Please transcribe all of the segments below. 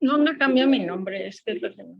¿Dónde cambia mi nombre? Es que es lo que no.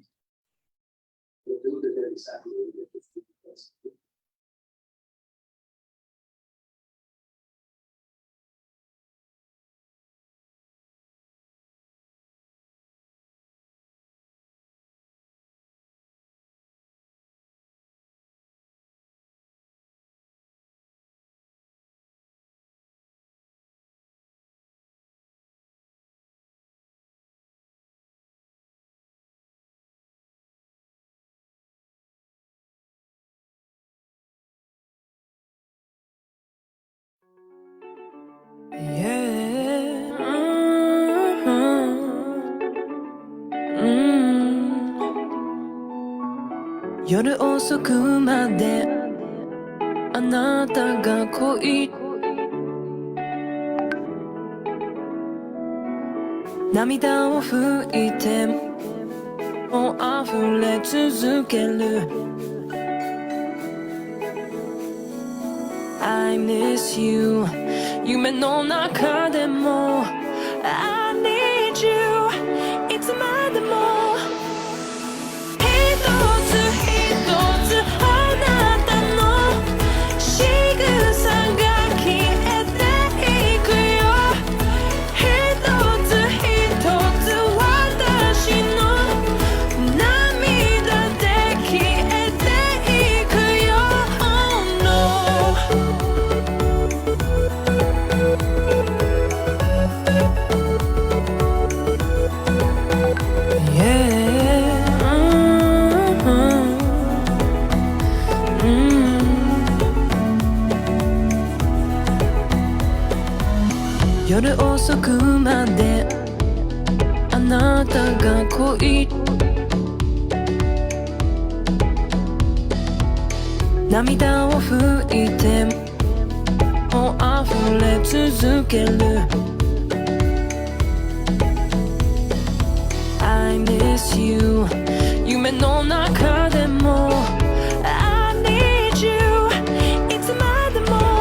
夜遅くまであなたが恋涙を拭いてもう溢れ続ける I miss you 夢の中でも I need you いつまでも夜遅くまであなたが恋涙を拭いてもう溢れ続ける I miss you 夢の中でも I need you いつまでも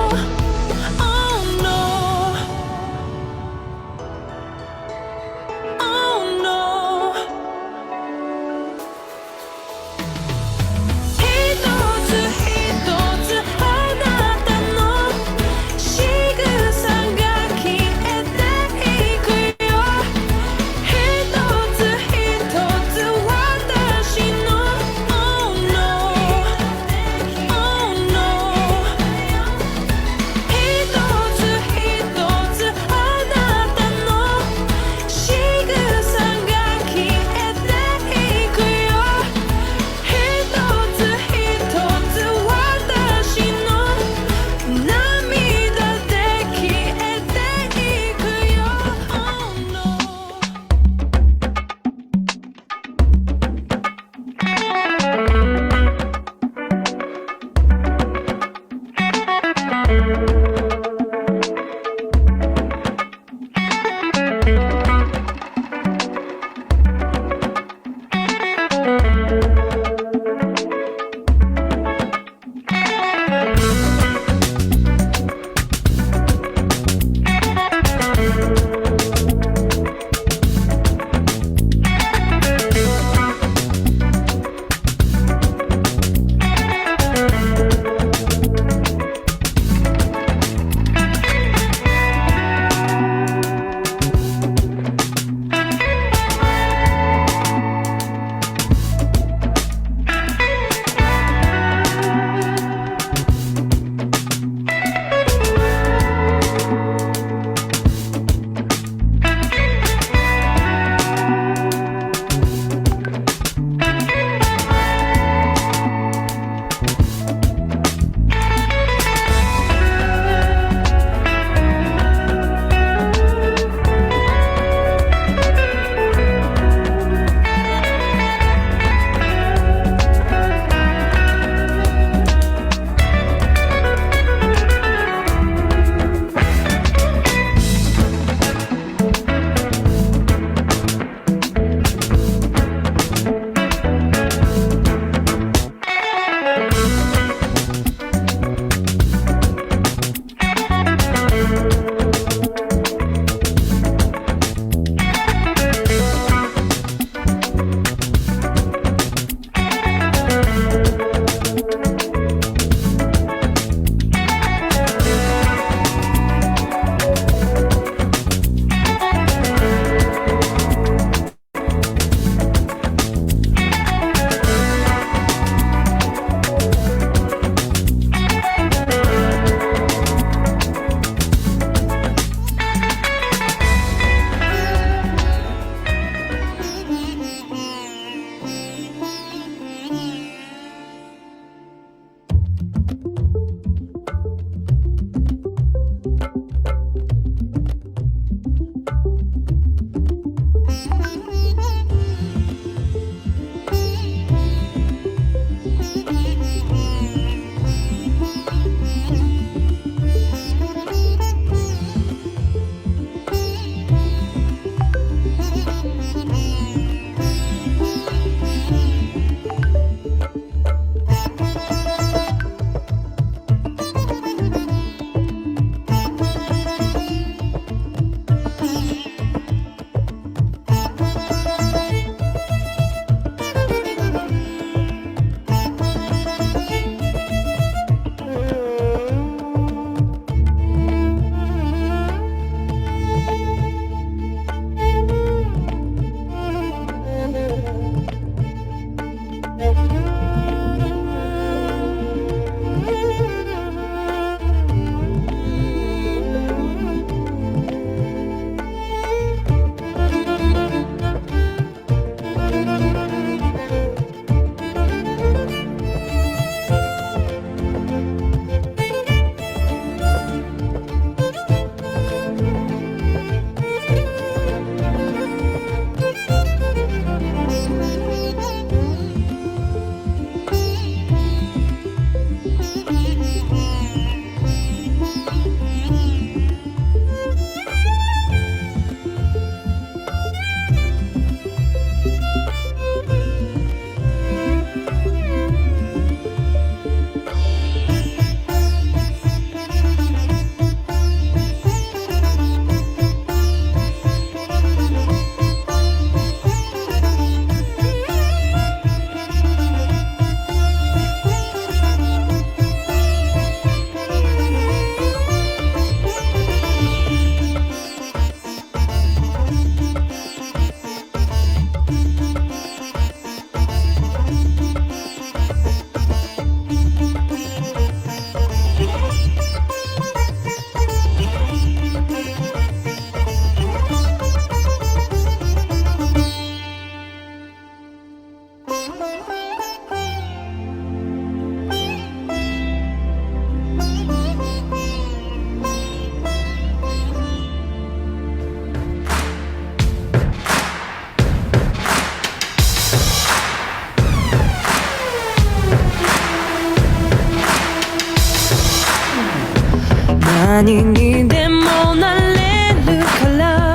何にでもなれるから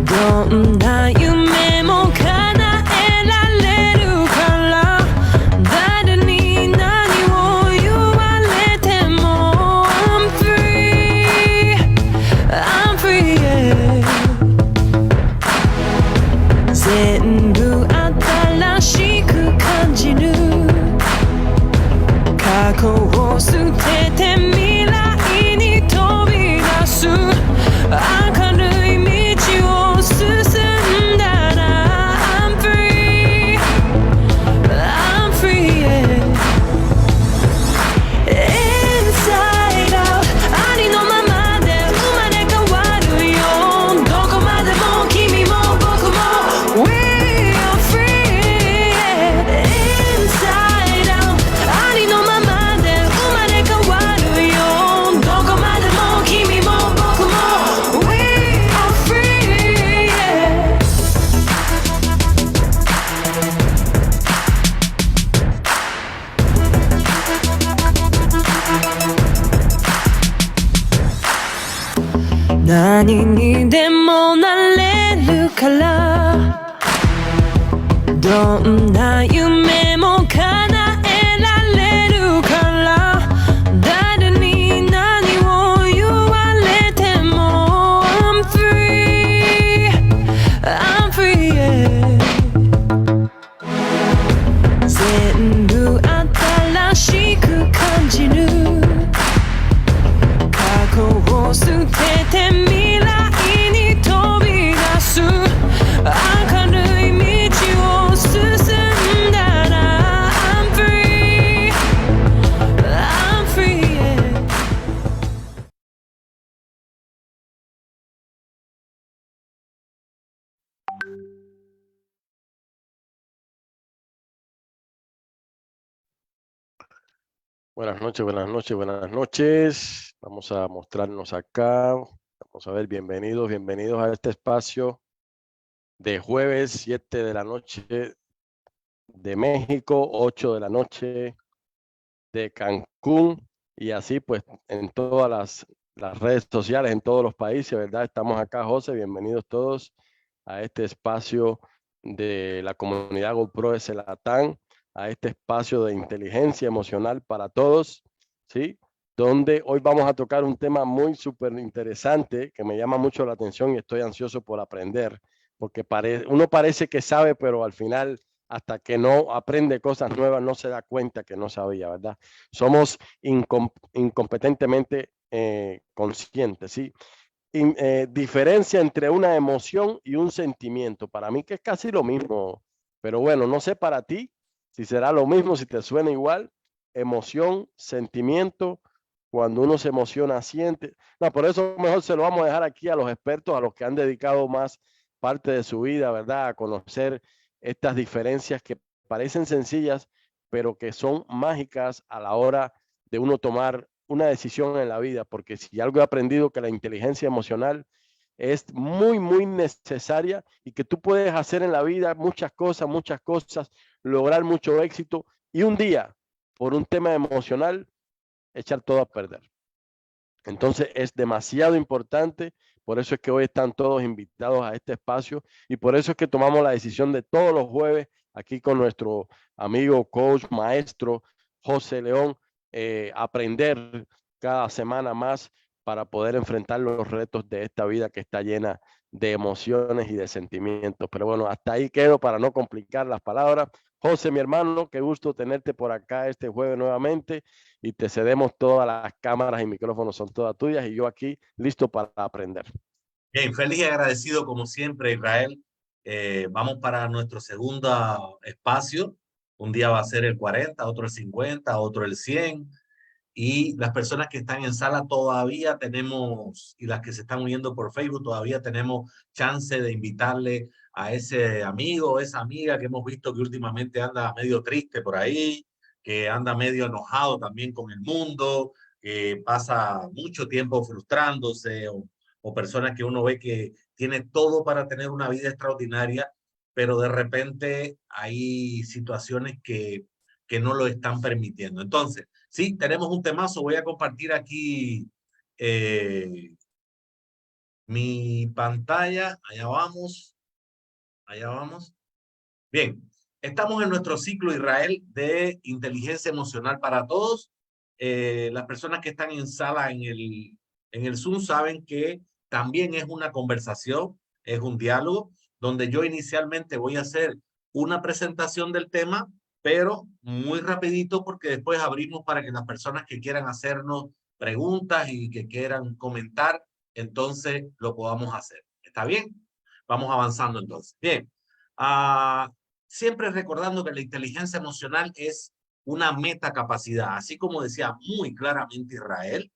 どんな夢も叶えられるから誰に何を言われても I'm free I'm free yeah 全部新しく感じる過去を捨てて未来に飛び出す明るい道を進んだら I'm free I'm free yeah Inside out ありのままで生まれ変わるよどこまでも君も僕も We are free yeah Inside out ありのままで生まれ変わるよどこまでも君も僕も We are free yeah 何にでもなれるからどんな夢も叶えられるから誰に何を言われても I'm free I'm free yeah 全部新しく感じる過去を捨てて未来に飛び出す明るい道を進んだら I'm free I'm free yeah Buenas noches, buenas noches, buenas noches. Vamos a mostrarnos acá. Vamos a ver, bienvenidos, bienvenidos a este espacio de jueves 7 de la noche de México, 8 de la noche de Cancún y así pues en todas las redes sociales, en todos los países, ¿verdad? Estamos acá, José, bienvenidos todos a este espacio de la comunidad GoPro de Latam, a este espacio de inteligencia emocional para todos, ¿sí? Donde hoy vamos a tocar un tema muy súper interesante que me llama mucho la atención y estoy ansioso por aprender, porque uno parece que sabe, pero al final, hasta que no aprende cosas nuevas, no se da cuenta que no sabía, ¿verdad? Somos incompetentemente conscientes, ¿sí? Diferencia entre una emoción y un sentimiento. Para mí que es casi lo mismo, pero bueno, no sé para ti si será lo mismo, si te suena igual. Emoción, sentimiento, cuando uno se emociona, siente. No, por eso mejor se lo vamos a dejar aquí a los expertos, a los que han dedicado más parte de su vida, ¿verdad? A conocer estas diferencias que parecen sencillas, pero que son mágicas a la hora de uno tomar una decisión en la vida, porque si algo he aprendido que la inteligencia emocional es muy, muy necesaria y que tú puedes hacer en la vida muchas cosas, lograr mucho éxito y un día, por un tema emocional, echar todo a perder. Entonces es demasiado importante, por eso es que hoy están todos invitados a este espacio y por eso es que tomamos la decisión de todos los jueves aquí con nuestro amigo, coach, maestro, José León, aprender cada semana más para poder enfrentar los retos de esta vida que está llena de emociones y de sentimientos. Pero bueno, hasta ahí quedo para no complicar las palabras. José, mi hermano, qué gusto tenerte por acá este jueves nuevamente y te cedemos todas las cámaras y micrófonos, son todas tuyas y yo aquí listo para aprender. Bien, feliz y agradecido como siempre, Israel. Vamos para nuestro segundo espacio. Un día va a ser el 40, otro el 50, otro el 100. Y las personas que están en sala todavía tenemos, y las que se están uniendo por Facebook, todavía tenemos chance de invitarle a ese amigo o esa amiga que hemos visto que últimamente anda medio triste por ahí, que anda medio enojado también con el mundo, que pasa mucho tiempo frustrándose, o personas que uno ve que tiene todo para tener una vida extraordinaria, pero de repente hay situaciones que no lo están permitiendo. Entonces, Sí, tenemos un temazo. Voy a compartir aquí mi pantalla. Allá vamos. Allá vamos. Bien, estamos en nuestro ciclo Israel de inteligencia emocional para todos. Las personas que están en sala en el Zoom saben que también es una conversación, es un diálogo, donde yo inicialmente voy a hacer una presentación del tema, pero muy rapidito porque después abrimos para que las personas que quieran hacernos preguntas y que quieran comentar, entonces lo podamos hacer. ¿Está bien? Vamos avanzando entonces. Bien. Siempre recordando que la inteligencia emocional es una metacapacidad, así como decía muy claramente Israel,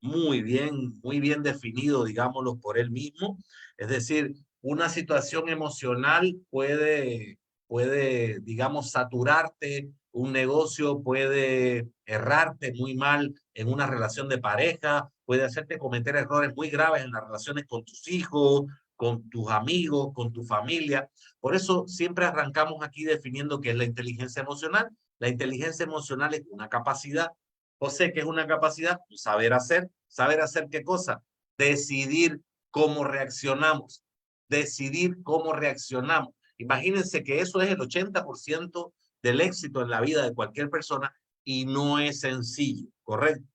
muy bien definido, digámoslo por él mismo. Es decir, una situación emocional puede, digamos, saturarte, un negocio puede errarte muy mal en una relación de pareja, puede hacerte cometer errores muy graves en las relaciones con tus hijos, con tus amigos, con tu familia. Por eso siempre arrancamos aquí definiendo qué es la inteligencia emocional. La inteligencia emocional es una capacidad. José, ¿qué es una capacidad? Saber hacer. ¿Saber hacer qué cosa? Decidir cómo reaccionamos. Decidir cómo reaccionamos. Imagínense que eso es el 80% del éxito en la vida de cualquier persona y no es sencillo, ¿correcto?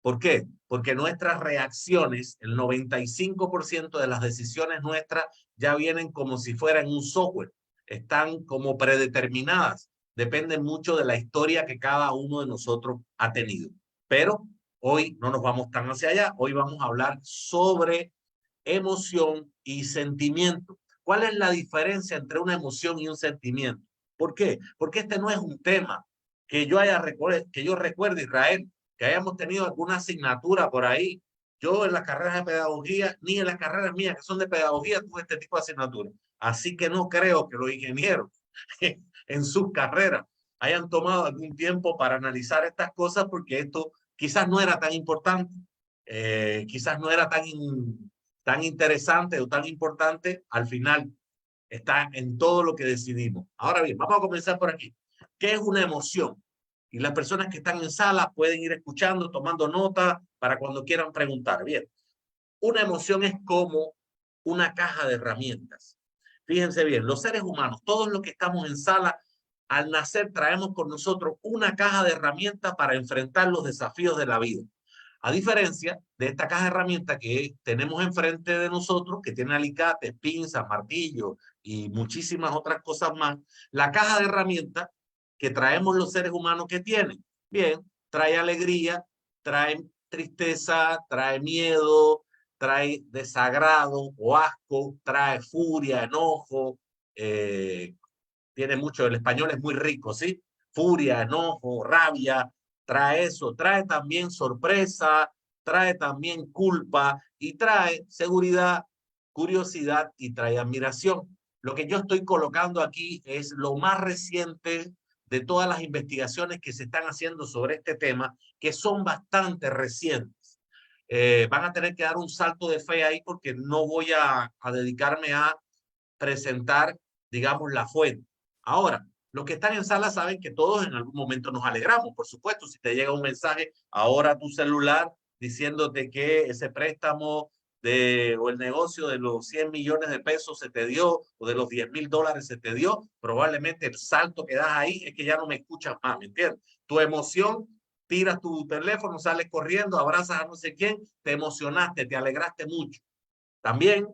¿Por qué? Porque nuestras reacciones, el 95% de las decisiones nuestras ya vienen como si fueran un software. Están como predeterminadas. Dependen mucho de la historia que cada uno de nosotros ha tenido. Pero hoy no nos vamos tan hacia allá. Hoy vamos a hablar sobre emoción y sentimiento. ¿Cuál es la diferencia entre una emoción y un sentimiento? ¿Por qué? Porque este no es un tema que yo recuerde, Israel, que hayamos tenido alguna asignatura por ahí. Yo en las carreras de pedagogía, ni en las carreras mías que son de pedagogía, tuve este tipo de asignatura. Así que no creo que los ingenieros en sus carreras hayan tomado algún tiempo para analizar estas cosas, porque esto quizás no era tan importante, quizás no era tan interesante o tan importante. Al final está en todo lo que decidimos. Ahora bien, vamos a comenzar por aquí. ¿Qué es una emoción? Y las personas que están en sala pueden ir escuchando, tomando nota para cuando quieran preguntar. Bien, una emoción es como una caja de herramientas. Fíjense bien, los seres humanos, todos los que estamos en sala, al nacer traemos con nosotros una caja de herramientas para enfrentar los desafíos de la vida. A diferencia de esta caja de herramientas que tenemos enfrente de nosotros, que tiene alicates, pinzas, martillos y muchísimas otras cosas más, la caja de herramientas que traemos los seres humanos, que tiene, bien, trae alegría, trae tristeza, trae miedo, trae desagrado o asco, trae furia, enojo, tiene mucho, el español es muy rico, ¿sí? Furia, enojo, rabia, trae eso, trae también sorpresa, trae también culpa y trae seguridad, curiosidad y trae admiración. Lo que yo estoy colocando aquí es lo más reciente de todas las investigaciones que se están haciendo sobre este tema, que son bastante recientes. Van a tener que dar un salto de fe ahí porque no voy a dedicarme a presentar, digamos, la fuente. Ahora, los que están en sala saben que todos en algún momento nos alegramos, por supuesto. Si te llega un mensaje ahora a tu celular diciéndote que ese préstamo o el negocio de los 100 millones de pesos se te dio, o de los $10,000 se te dio, probablemente el salto que das ahí es que ya no me escuchas más, ¿me entiendes? Tu emoción, tiras tu teléfono, sales corriendo, abrazas a no sé quién, te emocionaste, te alegraste mucho. También,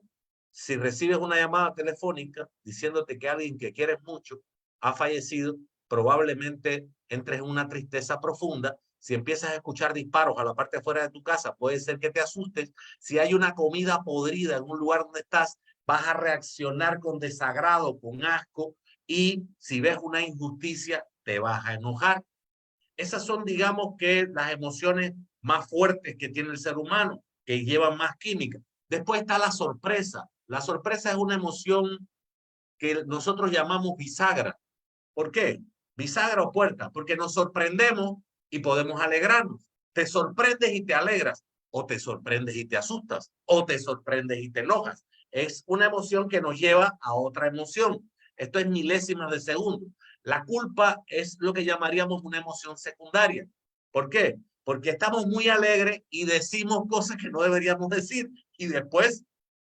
si recibes una llamada telefónica diciéndote que alguien que quieres mucho ha fallecido, probablemente entres en una tristeza profunda. Si empiezas a escuchar disparos a la parte de afuera de tu casa, puede ser que te asustes. Si hay una comida podrida en un lugar donde estás, vas a reaccionar con desagrado, con asco, y si ves una injusticia, te vas a enojar. Esas son, digamos, que las emociones más fuertes que tiene el ser humano, que llevan más química. Después está la sorpresa. La sorpresa es una emoción que nosotros llamamos bisagra. ¿Por qué? Bisagra o puerta, porque nos sorprendemos y podemos alegrarnos. Te sorprendes y te alegras, o te sorprendes y te asustas, o te sorprendes y te enojas. Es una emoción que nos lleva a otra emoción. Esto es milésimas de segundo. La culpa es lo que llamaríamos una emoción secundaria. ¿Por qué? Porque estamos muy alegres y decimos cosas que no deberíamos decir y después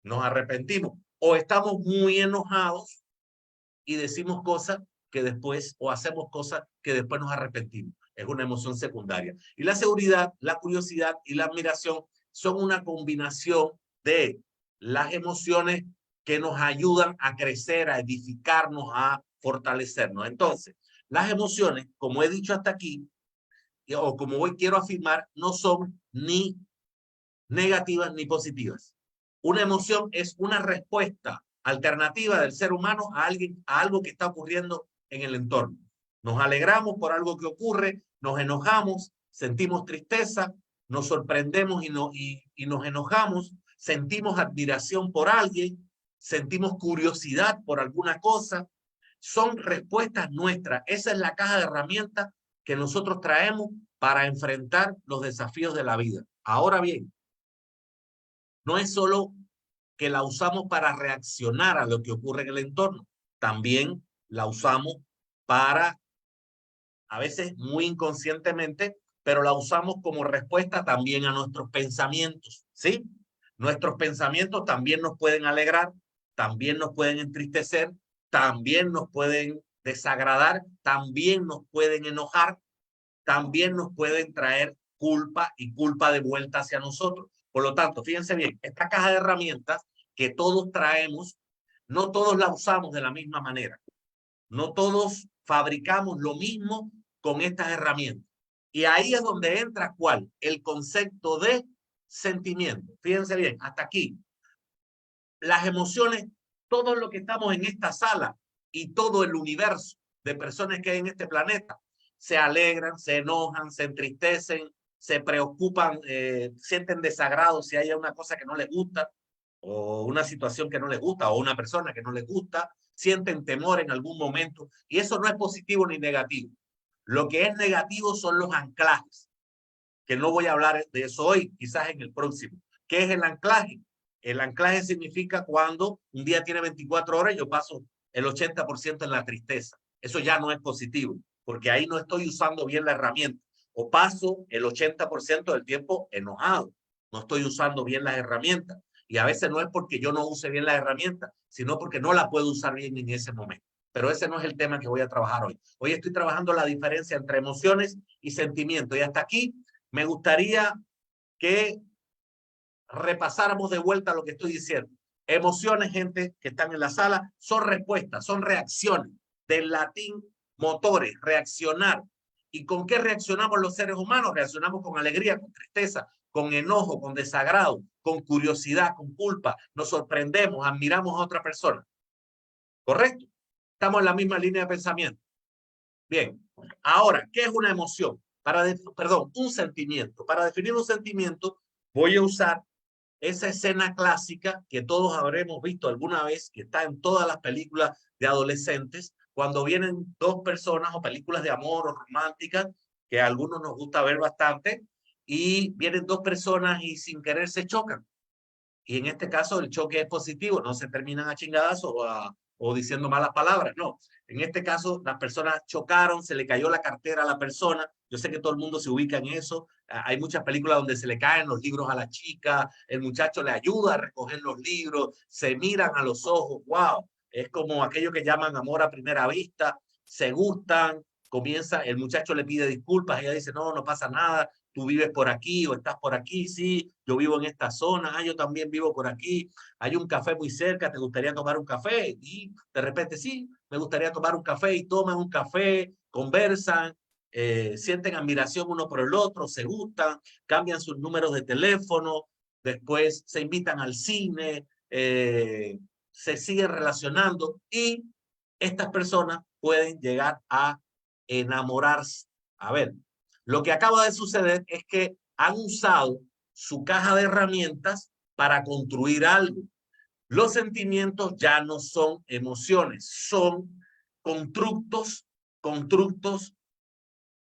nos arrepentimos. O estamos muy enojados y decimos cosas que después, o hacemos cosas que después nos arrepentimos. Es una emoción secundaria. Y la seguridad, la curiosidad y la admiración son una combinación de las emociones que nos ayudan a crecer, a edificarnos, a fortalecernos. Entonces, las emociones, como he dicho hasta aquí, o como hoy quiero afirmar, no son ni negativas ni positivas. Una emoción es una respuesta alternativa del ser humano a algo que está ocurriendo en el entorno. Nos alegramos por algo que ocurre, nos enojamos, sentimos tristeza, nos sorprendemos y nos enojamos, sentimos admiración por alguien, sentimos curiosidad por alguna cosa. Son respuestas nuestras. Esa es la caja de herramientas que nosotros traemos para enfrentar los desafíos de la vida. Ahora bien, no es solo que la usamos para reaccionar a lo que ocurre en el entorno, también la usamos para, a veces muy inconscientemente, pero la usamos como respuesta también a nuestros pensamientos, ¿sí? Nuestros pensamientos también nos pueden alegrar, también nos pueden entristecer, también nos pueden desagradar, también nos pueden enojar, también nos pueden traer culpa y culpa de vuelta hacia nosotros. Por lo tanto, fíjense bien, esta caja de herramientas que todos traemos, no todos la usamos de la misma manera. No todos fabricamos lo mismo con estas herramientas. Y ahí es donde entra ¿cuál? El concepto de sentimiento. Fíjense bien, hasta aquí. Las emociones, todo lo que estamos en esta sala y todo el universo de personas que hay en este planeta, se alegran, se enojan, se entristecen, se preocupan, sienten desagrado si hay una cosa que no les gusta, o una situación que no les gusta, o una persona que no les gusta, sienten temor en algún momento, y eso no es positivo ni negativo. Lo que es negativo son los anclajes, que no voy a hablar de eso hoy, quizás en el próximo. ¿Qué es el anclaje? El anclaje significa cuando un día tiene 24 horas y yo paso el 80% en la tristeza. Eso ya no es positivo, porque ahí no estoy usando bien la herramienta. O paso el 80% del tiempo enojado. No estoy usando bien las herramientas. Y a veces no es porque yo no use bien las herramientas, sino porque no la puedo usar bien en ese momento. Pero ese no es el tema que voy a trabajar hoy. Hoy estoy trabajando la diferencia entre emociones y sentimientos. Y hasta aquí me gustaría que repasáramos de vuelta lo que estoy diciendo. Emociones, gente que están en la sala, son respuestas, son reacciones. Del latín motores, reaccionar. ¿Y con qué reaccionamos los seres humanos? Reaccionamos con alegría, con tristeza, con enojo, con desagrado, con curiosidad, con culpa. Nos sorprendemos, admiramos a otra persona. ¿Correcto? Estamos en la misma línea de pensamiento. Bien, ahora, ¿qué es una emoción? Un sentimiento. Para definir un sentimiento, voy a usar esa escena clásica que todos habremos visto alguna vez, que está en todas las películas de adolescentes, cuando vienen dos personas o películas de amor o románticas, que a algunos nos gusta ver bastante, y vienen dos personas y sin querer se chocan. Y en este caso el choque es positivo, no se terminan a chingadazos o diciendo malas palabras, no. En este caso las personas chocaron, se le cayó la cartera a la persona. Yo sé que todo el mundo se ubica en eso. Hay muchas películas donde se le caen los libros a la chica, el muchacho le ayuda a recoger los libros, se miran a los ojos, wow. Es como aquello que llaman amor a primera vista, se gustan, comienza, el muchacho le pide disculpas, ella dice, no, no pasa nada, tú vives por aquí o estás por aquí, sí, yo vivo en esta zona, yo también vivo por aquí, hay un café muy cerca, ¿te gustaría tomar un café? Y de repente, sí, me gustaría tomar un café, y toman un café, conversan, sienten admiración uno por el otro, se gustan, cambian sus números de teléfono, después se invitan al cine, se siguen relacionando y estas personas pueden llegar a enamorarse. A ver, lo que acaba de suceder es que han usado su caja de herramientas para construir algo. Los sentimientos ya no son emociones, son constructos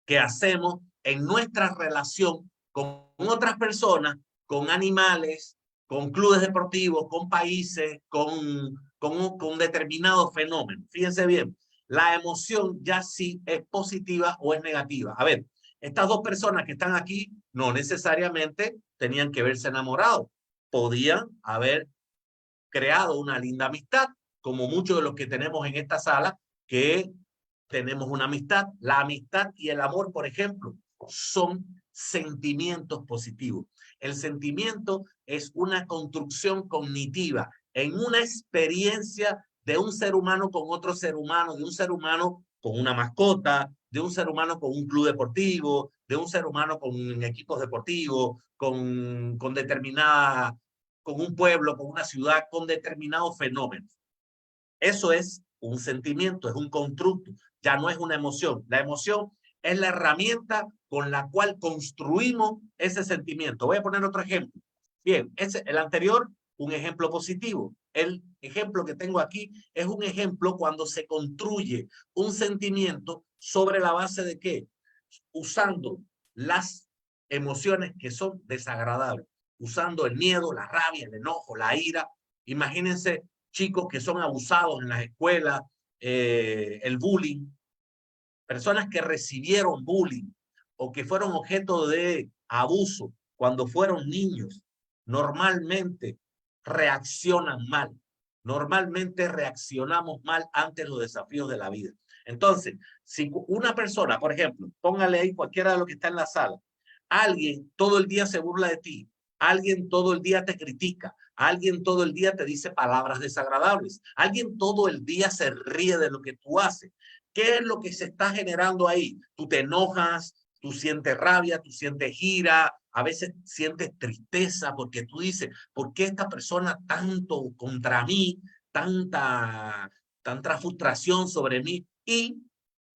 que hacemos en nuestra relación con otras personas, con animales, con clubes deportivos, con países, con determinados fenómenos. Fíjense bien, la emoción ya sí es positiva o es negativa. A ver, Estas dos personas que están aquí no necesariamente tenían que verse enamorados. Podían haber creado una linda amistad, como muchos de los que tenemos en esta sala, que tenemos una amistad. La amistad y el amor, por ejemplo, son sentimientos positivos. El sentimiento es una construcción cognitiva en una experiencia de un ser humano con otro ser humano, de un ser humano con una mascota, de un ser humano con un club deportivo, de un ser humano con equipos deportivos, con determinada, con un pueblo, con una ciudad, con determinados fenómenos. Eso es un sentimiento, es un constructo, ya no es una emoción. La emoción es la herramienta con la cual construimos ese sentimiento. Voy a poner otro ejemplo. Bien, el anterior, un ejemplo positivo. El ejemplo que tengo aquí es un ejemplo cuando se construye un sentimiento sobre la base de ¿qué? Usando las emociones que son desagradables, usando el miedo, la rabia, el enojo, la ira. Imagínense chicos que son abusados en las escuelas, el bullying, personas que recibieron bullying o que fueron objeto de abuso cuando fueron niños, normalmente reaccionan mal. Normalmente reaccionamos mal ante los desafíos de la vida. Entonces, si una persona, por ejemplo, póngale ahí cualquiera de los que está en la sala, alguien todo el día se burla de ti, alguien todo el día te critica, alguien todo el día te dice palabras desagradables, alguien todo el día se ríe de lo que tú haces. ¿Qué es lo que se está generando ahí? Tú te enojas, tú sientes rabia, tú sientes ira, a veces sientes tristeza porque tú dices, ¿por qué esta persona tanto contra mí, tanta frustración sobre mí? Y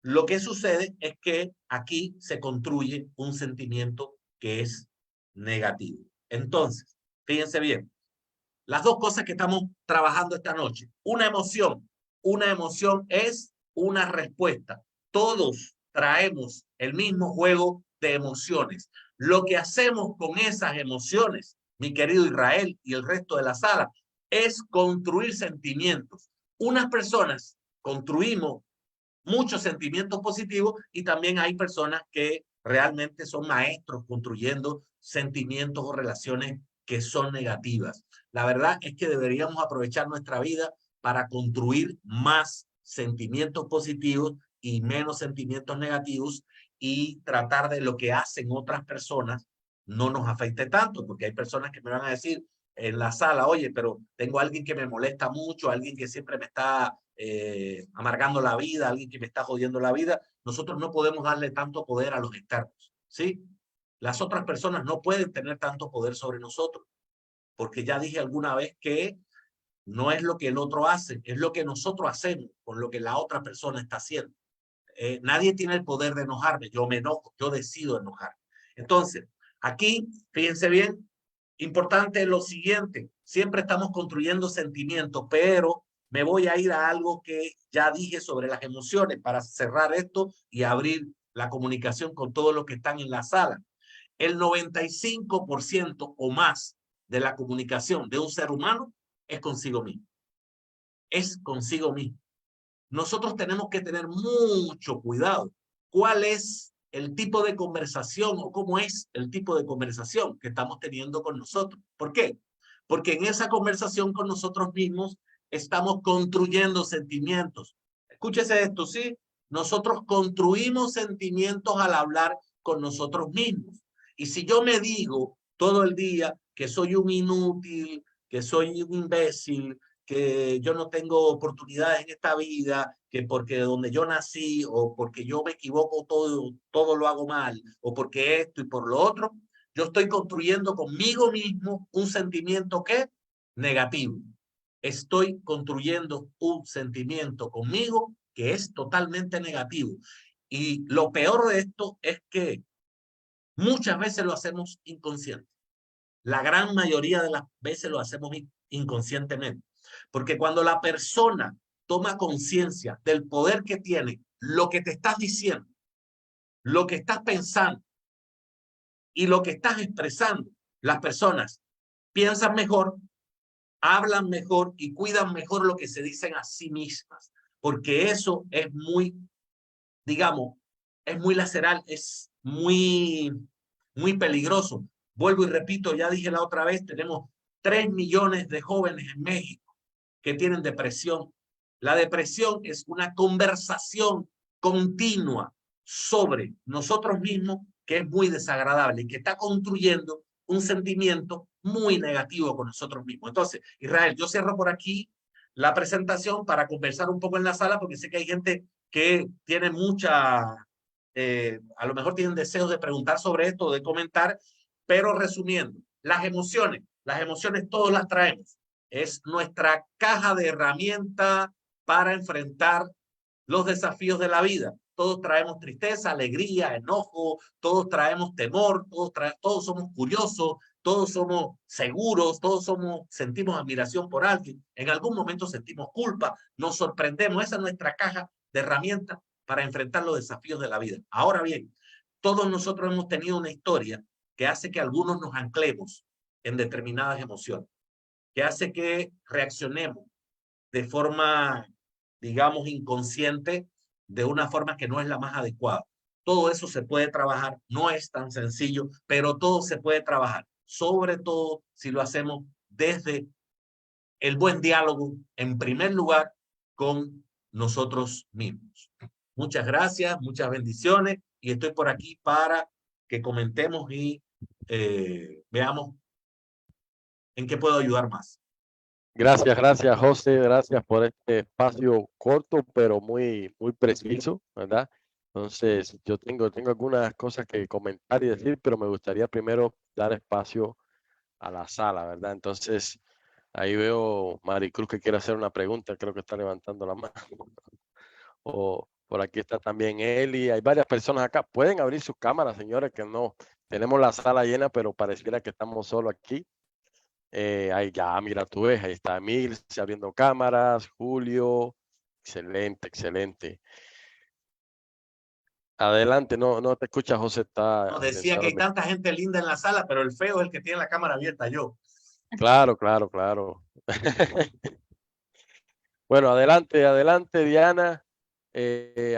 lo que sucede es que aquí se construye un sentimiento que es negativo. Entonces, fíjense bien, las dos cosas que estamos trabajando esta noche. Una emoción es una respuesta. Todos traemos el mismo juego de emociones. Lo que hacemos con esas emociones, mi querido Israel y el resto de la sala, es construir sentimientos. Unas personas construimos muchos sentimientos positivos y también hay personas que realmente son maestros construyendo sentimientos o relaciones que son negativas. La verdad es que deberíamos aprovechar nuestra vida para construir más sentimientos positivos y menos sentimientos negativos y tratar de lo que hacen otras personas no nos afecte tanto, porque hay personas que me van a decir en la sala, oye, pero tengo a alguien que me molesta mucho, alguien que siempre me está amargando la vida, alguien que me está jodiendo la vida. Nosotros no podemos darle tanto poder a los externos, ¿sí? Las otras personas no pueden tener tanto poder sobre nosotros, porque ya dije alguna vez que no es lo que el otro hace, es lo que nosotros hacemos con lo que la otra persona está haciendo. Nadie tiene el poder de enojarme, yo me enojo, yo decido enojarme. Entonces, aquí, fíjense bien, importante es lo siguiente, siempre estamos construyendo sentimientos, pero me voy a ir a algo que ya dije sobre las emociones para cerrar esto y abrir la comunicación con todos los que están en la sala. El 95% o más de la comunicación de un ser humano es consigo mismo. Es consigo mismo. Nosotros tenemos que tener mucho cuidado. ¿Cuál es el tipo de conversación o cómo es el tipo de conversación que estamos teniendo con nosotros? ¿Por qué? Porque en esa conversación con nosotros mismos estamos construyendo sentimientos. Escúchese esto, ¿sí? Nosotros construimos sentimientos al hablar con nosotros mismos. Y si yo me digo todo el día que soy un inútil, que soy un imbécil, que yo no tengo oportunidades en esta vida, que porque donde yo nací o porque yo me equivoco todo lo hago mal, o porque esto y por lo otro, yo estoy construyendo conmigo mismo un sentimiento que negativo. Estoy construyendo un sentimiento conmigo que es totalmente negativo. Y lo peor de esto es que muchas veces lo hacemos inconsciente. La gran mayoría de las veces lo hacemos inconscientemente. Porque cuando la persona toma conciencia del poder que tiene, lo que te estás diciendo, lo que estás pensando y lo que estás expresando, las personas piensan mejor, hablan mejor y cuidan mejor lo que se dicen a sí mismas. Porque eso es muy, digamos, es muy laceral, es muy, muy peligroso. Vuelvo y repito, ya dije la otra vez, tenemos 3 millones de jóvenes en México que tienen depresión. La depresión es una conversación continua sobre nosotros mismos que es muy desagradable y que está construyendo un sentimiento muy negativo con nosotros mismos. Entonces, Israel, yo cierro por aquí la presentación para conversar un poco en la sala, porque sé que hay gente que tiene a lo mejor tienen deseos de preguntar sobre esto, de comentar, pero resumiendo, las emociones todos las traemos. Es nuestra caja de herramientas para enfrentar los desafíos de la vida. Todos traemos tristeza, alegría, enojo, todos traemos temor, todos somos curiosos, todos somos seguros, sentimos admiración por alguien. En algún momento sentimos culpa, nos sorprendemos. Esa es nuestra caja de herramientas para enfrentar los desafíos de la vida. Ahora bien, todos nosotros hemos tenido una historia que hace que algunos nos anclemos en determinadas emociones, que hace que reaccionemos de forma, digamos, inconsciente, de una forma que no es la más adecuada. Todo eso se puede trabajar, no es tan sencillo, pero todo se puede trabajar, sobre todo si lo hacemos desde el buen diálogo, en primer lugar, con nosotros mismos. Muchas gracias, muchas bendiciones, y estoy por aquí para que comentemos y veamos en qué puedo ayudar más. Gracias, José. Gracias por este espacio corto, pero muy preciso, ¿verdad? Entonces, yo tengo algunas cosas que comentar y decir, pero me gustaría primero dar espacio a la sala, ¿verdad? Entonces, ahí veo Maricruz que quiere hacer una pregunta, creo que está levantando la mano. O por aquí está también Eli. Hay varias personas acá. Pueden abrir sus cámaras, señores, que no tenemos la sala llena, pero pareciera que estamos solo aquí. Ahí ya, mira, tú ves, ahí está Emil abriendo cámaras, Julio, excelente. Adelante, no te escucha, José, está. No, decía que hay tanta gente linda en la sala, pero el feo es el que tiene la cámara abierta, yo. Claro. Bueno, adelante, Diana.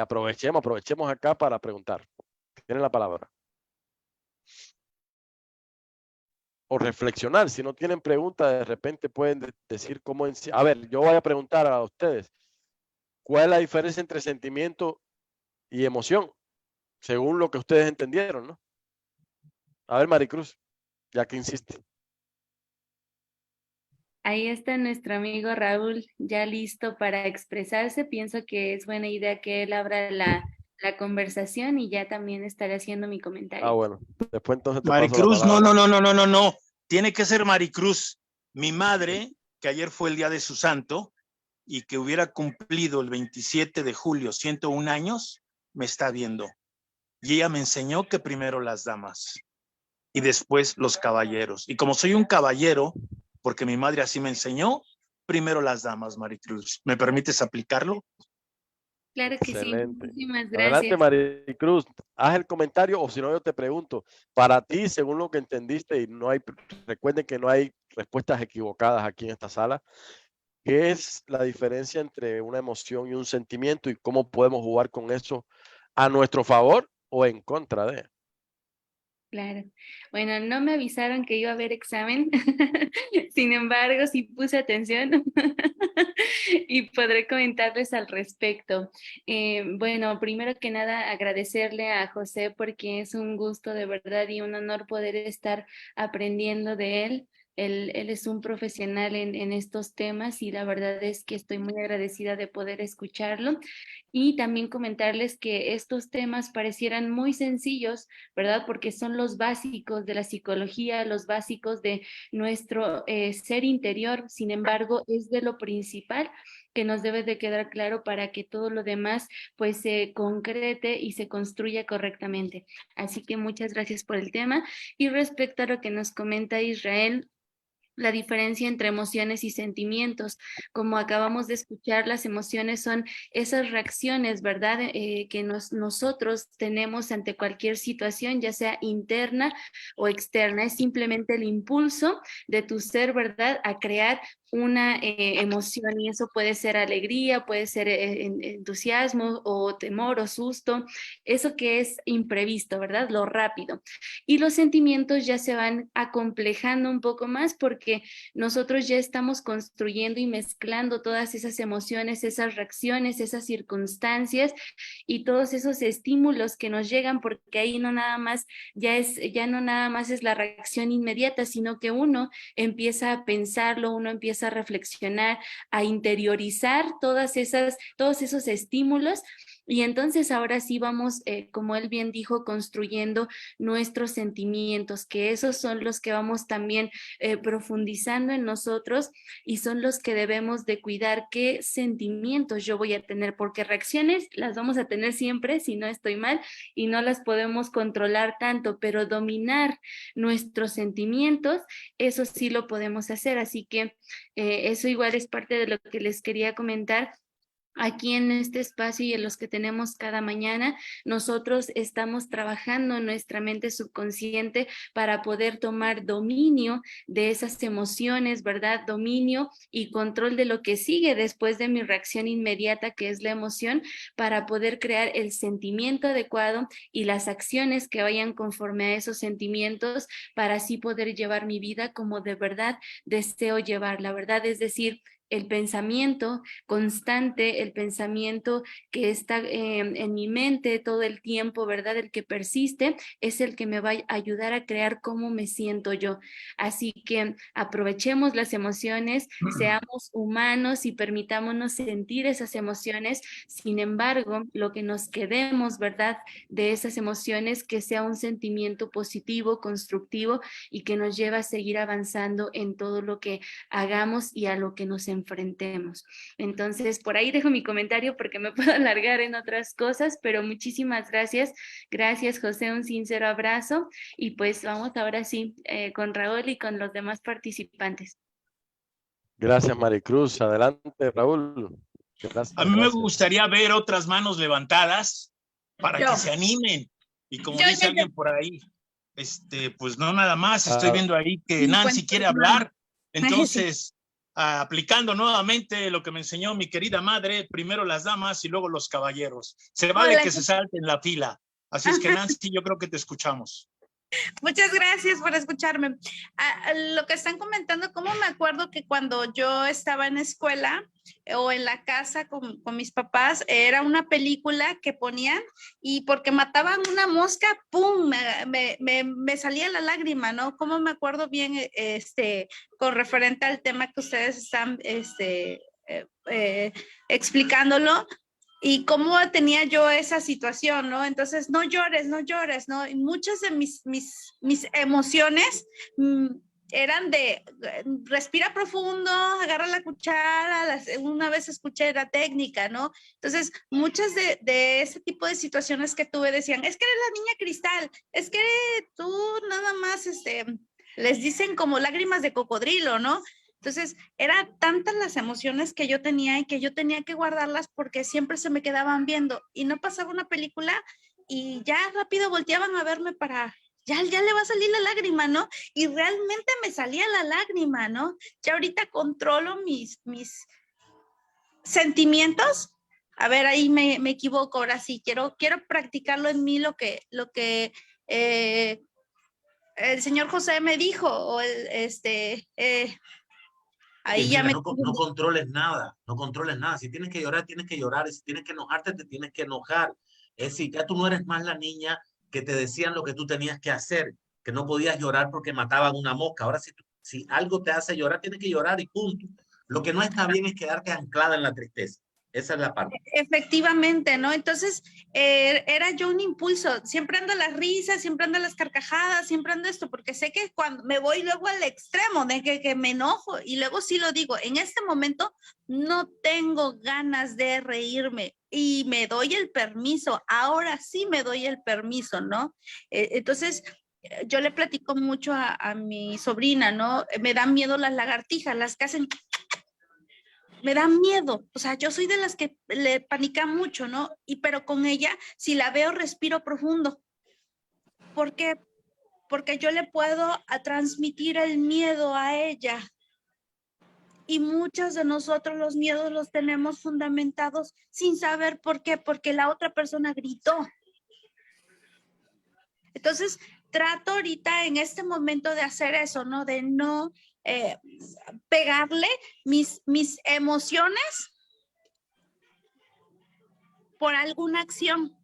Aprovechemos acá para preguntar. Tienen la palabra. O reflexionar. Si no tienen preguntas, de repente pueden decir cómo. A ver, yo voy a preguntar a ustedes. ¿Cuál es la diferencia entre sentimiento y emoción? Según lo que ustedes entendieron, ¿no? A ver, Maricruz, ya que insiste. Ahí está nuestro amigo Raúl, ya listo para expresarse. Pienso que es buena idea que él abra la conversación y ya también estaré haciendo mi comentario. Bueno, después entonces te Maricruz, paso la palabra. no. Tiene que ser Maricruz. Mi madre, que ayer fue el día de su santo y que hubiera cumplido el 27 de julio 101 años, me está viendo. Y ella me enseñó que primero las damas y después los caballeros. Y como soy un caballero, porque mi madre así me enseñó, primero las damas, Maricruz. ¿Me permites aplicarlo? Claro que Excelente. sí, muchísimas gracias. Adelante, Maricruz, haz el comentario o si no yo te pregunto, para ti, según lo que entendiste, y recuerden que no hay respuestas equivocadas aquí en esta sala, ¿qué es la diferencia entre una emoción y un sentimiento y cómo podemos jugar con eso a nuestro favor o en contra de? Claro. Bueno, no me avisaron que iba a haber examen, sin embargo, sí puse atención y podré comentarles al respecto. Bueno, primero que nada, agradecerle a José porque es un gusto de verdad y un honor poder estar aprendiendo de él. Él es un profesional en estos temas y la verdad es que estoy muy agradecida de poder escucharlo. Y también comentarles que estos temas parecieran muy sencillos, ¿verdad? Porque son los básicos de la psicología, los básicos de nuestro ser interior. Sin embargo, es de lo principal que nos debe de quedar claro para que todo lo demás pues se concrete y se construya correctamente. Así que muchas gracias por el tema. Y respecto a lo que nos comenta Israel, la diferencia entre emociones y sentimientos. Como acabamos de escuchar, las emociones son esas reacciones, ¿verdad? Que nosotros tenemos ante cualquier situación, ya sea interna o externa. Es simplemente el impulso de tu ser, ¿verdad? A crear una emoción, y eso puede ser alegría, puede ser entusiasmo o temor o susto, eso que es imprevisto, ¿verdad? Lo rápido. Y los sentimientos ya se van acomplejando un poco más porque nosotros ya estamos construyendo y mezclando todas esas emociones, esas reacciones, esas circunstancias y todos esos estímulos que nos llegan, porque ahí no nada más ya no nada más es la reacción inmediata, sino que uno empieza a pensarlo, uno empieza a reflexionar, a interiorizar todos esos estímulos, y entonces ahora sí vamos, como él bien dijo, construyendo nuestros sentimientos, que esos son los que vamos también profundizando en nosotros y son los que debemos de cuidar qué sentimientos yo voy a tener, porque reacciones las vamos a tener siempre, si no estoy mal, y no las podemos controlar tanto, pero dominar nuestros sentimientos, eso sí lo podemos hacer. Así que eso igual es parte de lo que les quería comentar. Aquí en este espacio y en los que tenemos cada mañana, nosotros estamos trabajando en nuestra mente subconsciente para poder tomar dominio de esas emociones, ¿verdad? Dominio y control de lo que sigue después de mi reacción inmediata, que es la emoción, para poder crear el sentimiento adecuado y las acciones que vayan conforme a esos sentimientos, para así poder llevar mi vida como de verdad deseo llevarla, ¿verdad? Es decir, el pensamiento constante, el pensamiento que está en mi mente todo el tiempo, ¿verdad? El que persiste es el que me va a ayudar a crear cómo me siento yo. Así que aprovechemos las emociones, seamos humanos y permitámonos sentir esas emociones. Sin embargo, lo que nos quedemos, ¿verdad? De esas emociones, que sea un sentimiento positivo, constructivo y que nos lleve a seguir avanzando en todo lo que hagamos y a lo que nos enfrentemos. Entonces, por ahí dejo mi comentario porque me puedo alargar en otras cosas, pero muchísimas gracias. Gracias, José, un sincero abrazo. Y pues vamos ahora sí con Raúl y con los demás participantes. Gracias, Maricruz. Adelante, Raúl. Gracias, A mí me gracias. gustaría ver otras manos levantadas para Yo. que se animen. Y como Yo, dice yo, alguien por ahí, pues no nada más, estoy Ah. viendo ahí que Nancy quiere hermanos. hablar. Entonces, aplicando nuevamente lo que me enseñó mi querida madre, primero las damas y luego los caballeros. Se vale Hola. que se salten la fila. Así es que, Nancy, yo creo que te escuchamos. Muchas gracias por escucharme. Lo que están comentando, ¿cómo me acuerdo que cuando yo estaba en escuela o en la casa con mis papás, era una película que ponían y porque mataban una mosca, ¡pum!, me salía la lágrima, ¿no? ¿Cómo me acuerdo bien con referente al tema que ustedes están explicándolo? Y cómo tenía yo esa situación, ¿no? Entonces, no llores, ¿no? Y muchas de mis emociones eran de respira profundo, agarra la cuchara, una vez escuché la técnica, ¿no? Entonces, muchas de ese tipo de situaciones que tuve decían, es que eres la niña cristal, es que tú nada más, les dicen como lágrimas de cocodrilo, ¿no? Entonces, eran tantas las emociones que yo tenía y que yo tenía que guardarlas porque siempre se me quedaban viendo y no pasaba una película y ya rápido volteaban a verme para, ya le va a salir la lágrima, ¿no? Y realmente me salía la lágrima, ¿no? Ya ahorita controlo mis sentimientos. A ver, ahí me equivoco, ahora sí, quiero practicarlo en mí lo que el señor José me dijo, o ahí Que ya mira, me... no controles nada, no controles nada. Si tienes que llorar, tienes que llorar. Y si tienes que enojarte, te tienes que enojar. Es decir, ya tú no eres más la niña que te decían lo que tú tenías que hacer, que no podías llorar porque mataban una mosca. Ahora, si algo te hace llorar, tienes que llorar y punto. Lo que no está bien es quedarte anclada en la tristeza. Esa es la parte. Efectivamente, ¿no? Entonces, era yo un impulso, siempre ando a las risas, siempre ando a las carcajadas, siempre ando esto, porque sé que cuando me voy luego al extremo de que me enojo, y luego sí lo digo, en este momento no tengo ganas de reírme, y me doy el permiso, ahora sí me doy el permiso, ¿no? Entonces, yo le platico mucho a mi sobrina, ¿no? Me dan miedo las lagartijas, las que hacen... Me da miedo, o sea, yo soy de las que le panica mucho, ¿no? Pero con ella, si la veo, respiro profundo. ¿Por qué? Porque yo le puedo transmitir el miedo a ella. Y muchos de nosotros los miedos los tenemos fundamentados sin saber por qué, porque la otra persona gritó. Entonces, trato ahorita en este momento de hacer eso, ¿no? De no pegarle mis emociones por alguna acción.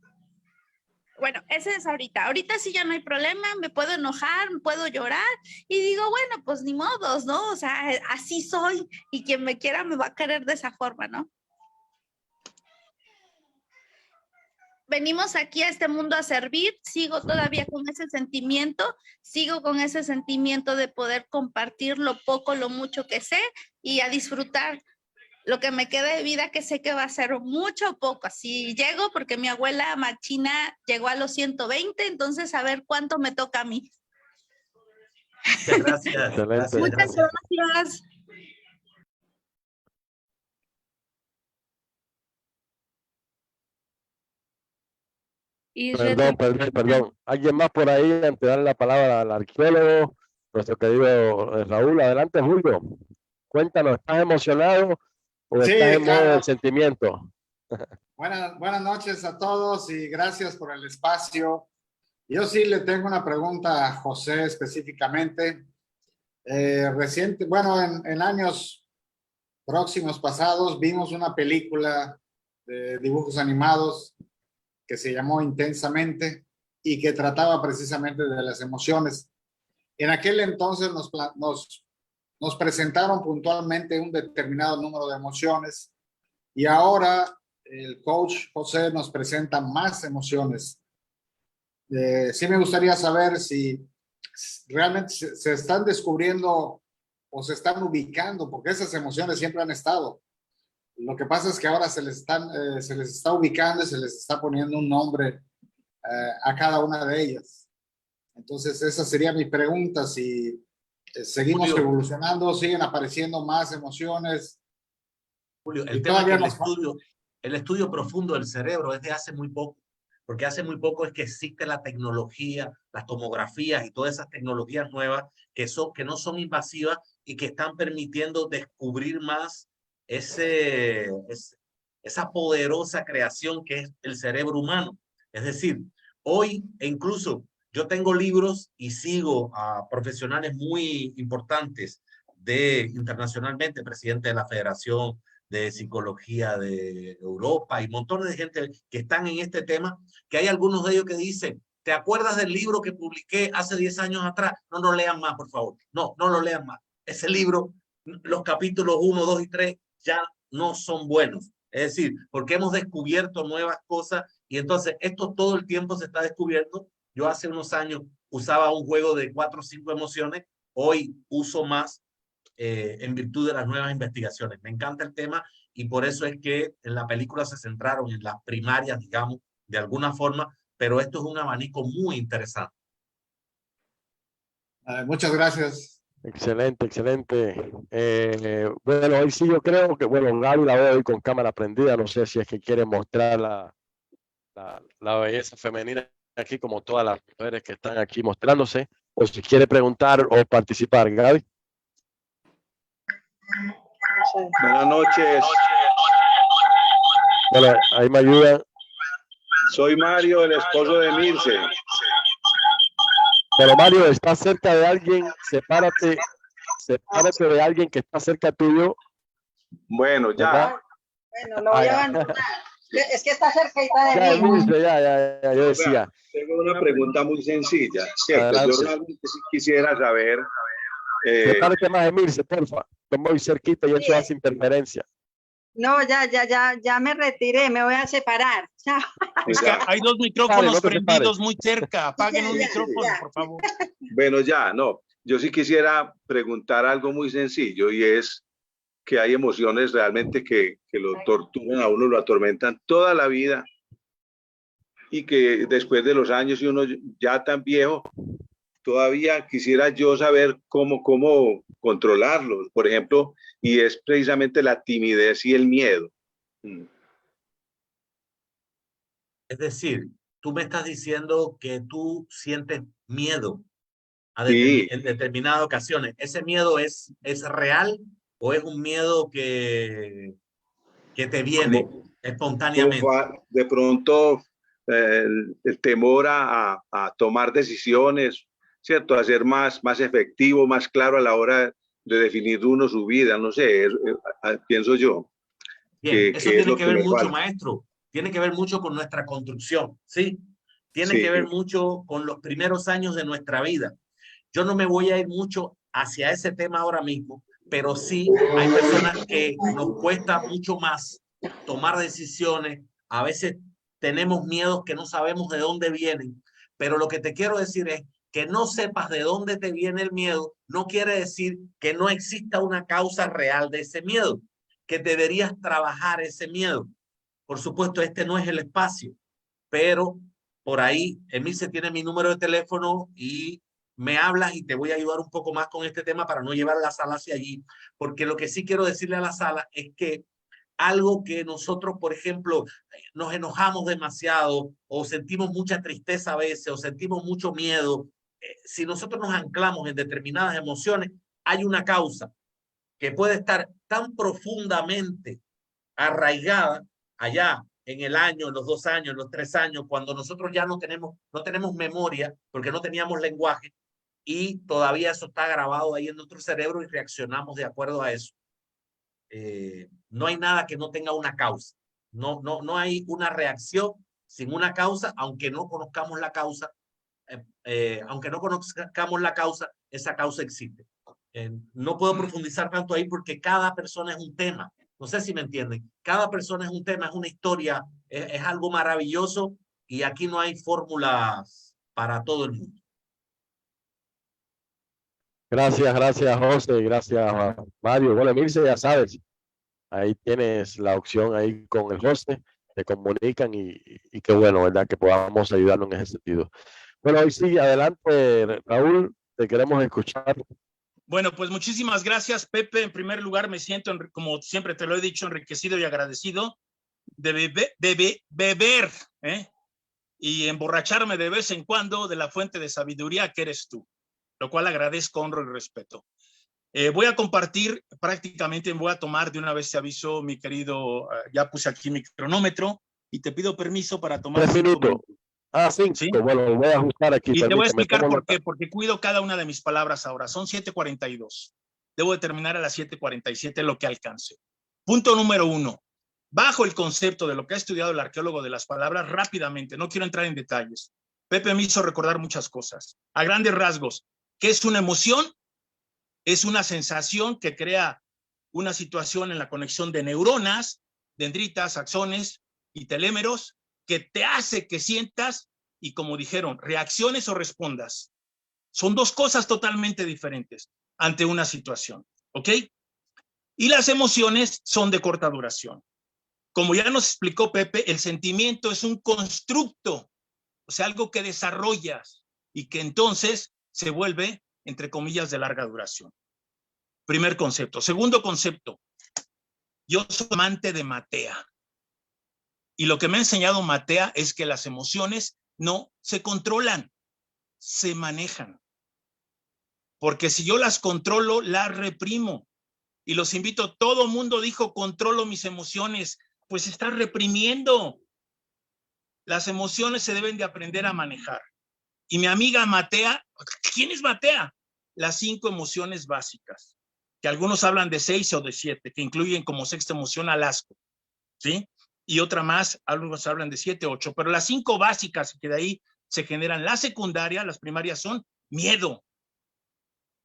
Bueno, ese es ahorita. Ahorita sí ya no hay problema, me puedo enojar, me puedo llorar y digo, bueno, pues ni modos, ¿no? O sea, así soy y quien me quiera me va a querer de esa forma, ¿no? Venimos aquí a este mundo a servir, sigo todavía con ese sentimiento, sigo con ese sentimiento de poder compartir lo poco, lo mucho que sé y a disfrutar lo que me queda de vida, que sé que va a ser mucho o poco. Así llego porque mi abuela machina llegó a los 120, entonces a ver cuánto me toca a mí. Muchas gracias. Excelente. Gracias, Muchas gracias. gracias. Isra, Perdón. ¿Alguien más por ahí antes de darle la palabra al arqueólogo? Nuestro querido Raúl, adelante, Julio. Cuéntanos, ¿estás emocionado o Sí, estás en modo claro. del sentimiento? Buenas noches a todos y gracias por el espacio. Yo sí le tengo una pregunta a José específicamente. En años próximos pasados vimos una película de dibujos animados que se llamó Intensamente y que trataba precisamente de las emociones. En aquel entonces nos presentaron puntualmente un determinado número de emociones y ahora el coach José nos presenta más emociones. Sí me gustaría saber si realmente se están descubriendo o se están ubicando, porque esas emociones siempre han estado. Lo que pasa es que ahora se les está ubicando y se les está poniendo un nombre a cada una de ellas. Entonces, esa sería mi pregunta, si seguimos Julio. evolucionando, siguen apareciendo más emociones. Julio, Y el tema es que todavía el estudio profundo del cerebro es de hace muy poco, porque hace muy poco es que existe la tecnología, las tomografías y todas esas tecnologías nuevas que no son invasivas y que están permitiendo descubrir más esa poderosa creación que es el cerebro humano. Es decir, hoy incluso yo tengo libros y sigo a profesionales muy importantes internacionalmente, presidente de la Federación de Psicología de Europa y montones de gente que están en este tema, que hay algunos de ellos que dicen, ¿te acuerdas del libro que publiqué hace 10 años atrás? No lo lean más, por favor. No lo lean más. Ese libro, los capítulos 1, 2 y 3 ya no son buenos. Es decir, porque hemos descubierto nuevas cosas y entonces esto todo el tiempo se está descubriendo. Yo hace unos años usaba un juego de 4 o 5 emociones, hoy uso más en virtud de las nuevas investigaciones. Me encanta el tema y por eso es que en la película se centraron en las primarias, digamos, de alguna forma, pero esto es un abanico muy interesante. muchas gracias. Excelente. Bueno, hoy sí yo creo que, bueno, Gaby la veo hoy con cámara prendida, no sé si es que quiere mostrar la belleza femenina aquí como todas las mujeres que están aquí mostrándose, o si quiere preguntar o participar, Gaby. Buenas noches. Bueno, ahí me ayudan. Soy Mario, el esposo de Mirce. Pero Mario, ¿estás cerca de alguien? Sepárate de alguien que está cerca tuyo. Bueno, ya. ¿verdad? Bueno, lo voy a abandonar. Es que está cerquita Ya, de mí. Mirce, ya, yo decía. Tengo una pregunta muy sencilla, ¿cierto? Adelante. Yo realmente sí quisiera saber. Sepárate más de Mirce, porfa. Estoy muy cerquita y eso hace interferencia. No, ya me retiré, me voy a separar. Chao. Es que hay dos micrófonos no te prendidos separes. muy cerca. Apaguen un Ya, micrófono, ya. por favor. Bueno, ya, no. Yo sí quisiera preguntar algo muy sencillo y es que hay emociones realmente que lo torturan a uno, lo atormentan toda la vida y que después de los años y uno ya tan viejo, todavía quisiera yo saber cómo controlarlos, por ejemplo, y es precisamente la timidez y el miedo. Es decir, tú me estás diciendo que tú sientes miedo Sí. en determinadas ocasiones. ¿Ese miedo es real o es un miedo que te viene espontáneamente? De pronto el temor a tomar decisiones, ¿cierto? A ser más efectivo, más claro a la hora de definir uno su vida, no sé, pienso yo. Bien, eso tiene que ver mucho, falta. maestro, tiene que ver mucho con nuestra construcción, ¿sí? Tiene Sí. que ver mucho con los primeros años de nuestra vida. Yo no me voy a ir mucho hacia ese tema ahora mismo, pero sí hay personas que nos cuesta mucho más tomar decisiones. A veces tenemos miedos que no sabemos de dónde vienen, pero lo que te quiero decir es que no sepas de dónde te viene el miedo, no quiere decir que no exista una causa real de ese miedo, que deberías trabajar ese miedo. Por supuesto, este no es el espacio, pero por ahí, Emilce tiene mi número de teléfono y me hablas y te voy a ayudar un poco más con este tema para no llevar la sala hacia allí, porque lo que sí quiero decirle a la sala es que algo que nosotros, por ejemplo, nos enojamos demasiado o sentimos mucha tristeza a veces o sentimos mucho miedo, si nosotros nos anclamos en determinadas emociones, hay una causa que puede estar tan profundamente arraigada allá en el año, en los 2 años, en los 3 años, cuando nosotros ya no tenemos memoria porque no teníamos lenguaje y todavía eso está grabado ahí en nuestro cerebro y reaccionamos de acuerdo a eso. No hay nada que no tenga una causa. No hay una reacción sin una causa, aunque no conozcamos la causa. Aunque no conozcamos la causa, esa causa existe. No puedo profundizar tanto ahí porque cada persona es un tema. No sé si me entienden. Cada persona es un tema, es una historia, es algo maravilloso y aquí no hay fórmulas para todo el mundo. Gracias, José. Gracias, Mario. Bueno, Emilce, ya sabes, ahí tienes la opción ahí con el José, te comunican y qué bueno, ¿verdad? Que podamos ayudarnos en ese sentido. Bueno, hoy sí, adelante, Raúl, te queremos escuchar. Bueno, pues muchísimas gracias, Pepe. En primer lugar, me siento, como siempre te lo he dicho, enriquecido y agradecido de beber y emborracharme de vez en cuando de la fuente de sabiduría que eres tú, lo cual agradezco, honro y respeto. Voy a compartir prácticamente, voy a tomar de una vez te aviso, mi querido, ya puse aquí mi cronómetro y te pido permiso para tomar 3 minutos. 5. ¿Sí? Bueno, voy a ajustar aquí. Y te voy a explicar por qué, porque cuido cada una de mis palabras ahora. Son 7:42. Debo de terminar a las 7:47 lo que alcance. Punto número 1. Bajo el concepto de lo que ha estudiado el arqueólogo de las palabras, rápidamente, no quiero entrar en detalles. Pepe me hizo recordar muchas cosas. A grandes rasgos, ¿qué es una emoción? Es una sensación que crea una situación en la conexión de neuronas, dendritas, axones y telémeros, que te hace que sientas y, como dijeron, reacciones o respondas. Son dos cosas totalmente diferentes ante una situación, ¿ok? Y las emociones son de corta duración. Como ya nos explicó Pepe, el sentimiento es un constructo, o sea, algo que desarrollas y que entonces se vuelve, entre comillas, de larga duración. Primer concepto. Segundo concepto, yo soy amante de Matea. Y lo que me ha enseñado Matea es que las emociones no se controlan, se manejan. Porque si yo las controlo, las reprimo. Y los invito, todo mundo dijo, controlo mis emociones. Pues estás reprimiendo. Las emociones se deben de aprender a manejar. Y mi amiga Matea, ¿quién es Matea? Las 5 emociones básicas, que algunos hablan de 6 o de 7, que incluyen como sexta emoción al asco, ¿sí? Y otra más, algunos hablan de 7, 8, pero las 5 básicas que de ahí se generan, la secundaria, las primarias son miedo,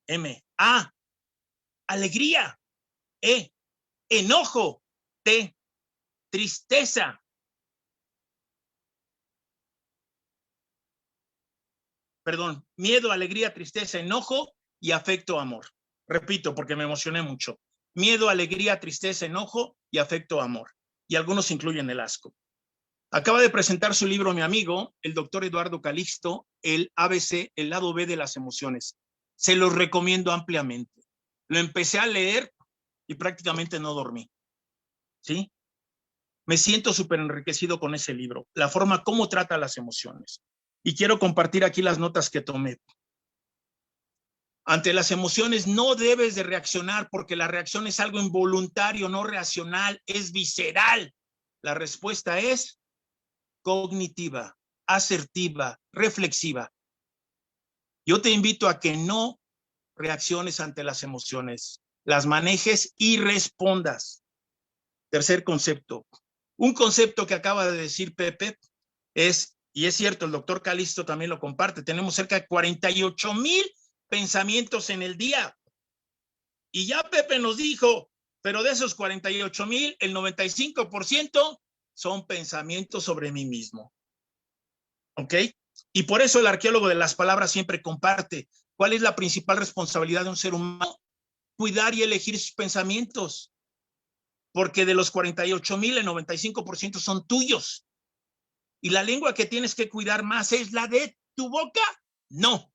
M, A, alegría, E, enojo, T, tristeza, perdón, miedo, alegría, tristeza, enojo y afecto, amor. Repito, porque me emocioné mucho. Miedo, alegría, tristeza, enojo y afecto, amor. Y algunos incluyen el asco. Acaba de presentar su libro mi amigo, el doctor Eduardo Calixto, el ABC, el lado B de las emociones. Se los recomiendo ampliamente. Lo empecé a leer y prácticamente no dormí. ¿Sí? Me siento súper enriquecido con ese libro, la forma como trata las emociones. Y quiero compartir aquí las notas que tomé. Ante las emociones no debes de reaccionar porque la reacción es algo involuntario, no racional, es visceral. La respuesta es cognitiva, asertiva, reflexiva. Yo te invito a que no reacciones ante las emociones, las manejes y respondas. Tercer concepto. Un concepto que acaba de decir Pepe es, y es cierto, el doctor Calisto también lo comparte, tenemos cerca de 48,000 pensamientos en el día. Y ya Pepe nos dijo, pero de esos 48,000, el 95% son pensamientos sobre mí mismo. ¿Ok? Y por eso el arqueólogo de las palabras siempre comparte, ¿cuál es la principal responsabilidad de un ser humano? Cuidar y elegir sus pensamientos. Porque de los 48,000, el 95% son tuyos. ¿Y la lengua que tienes que cuidar más es la de tu boca? No,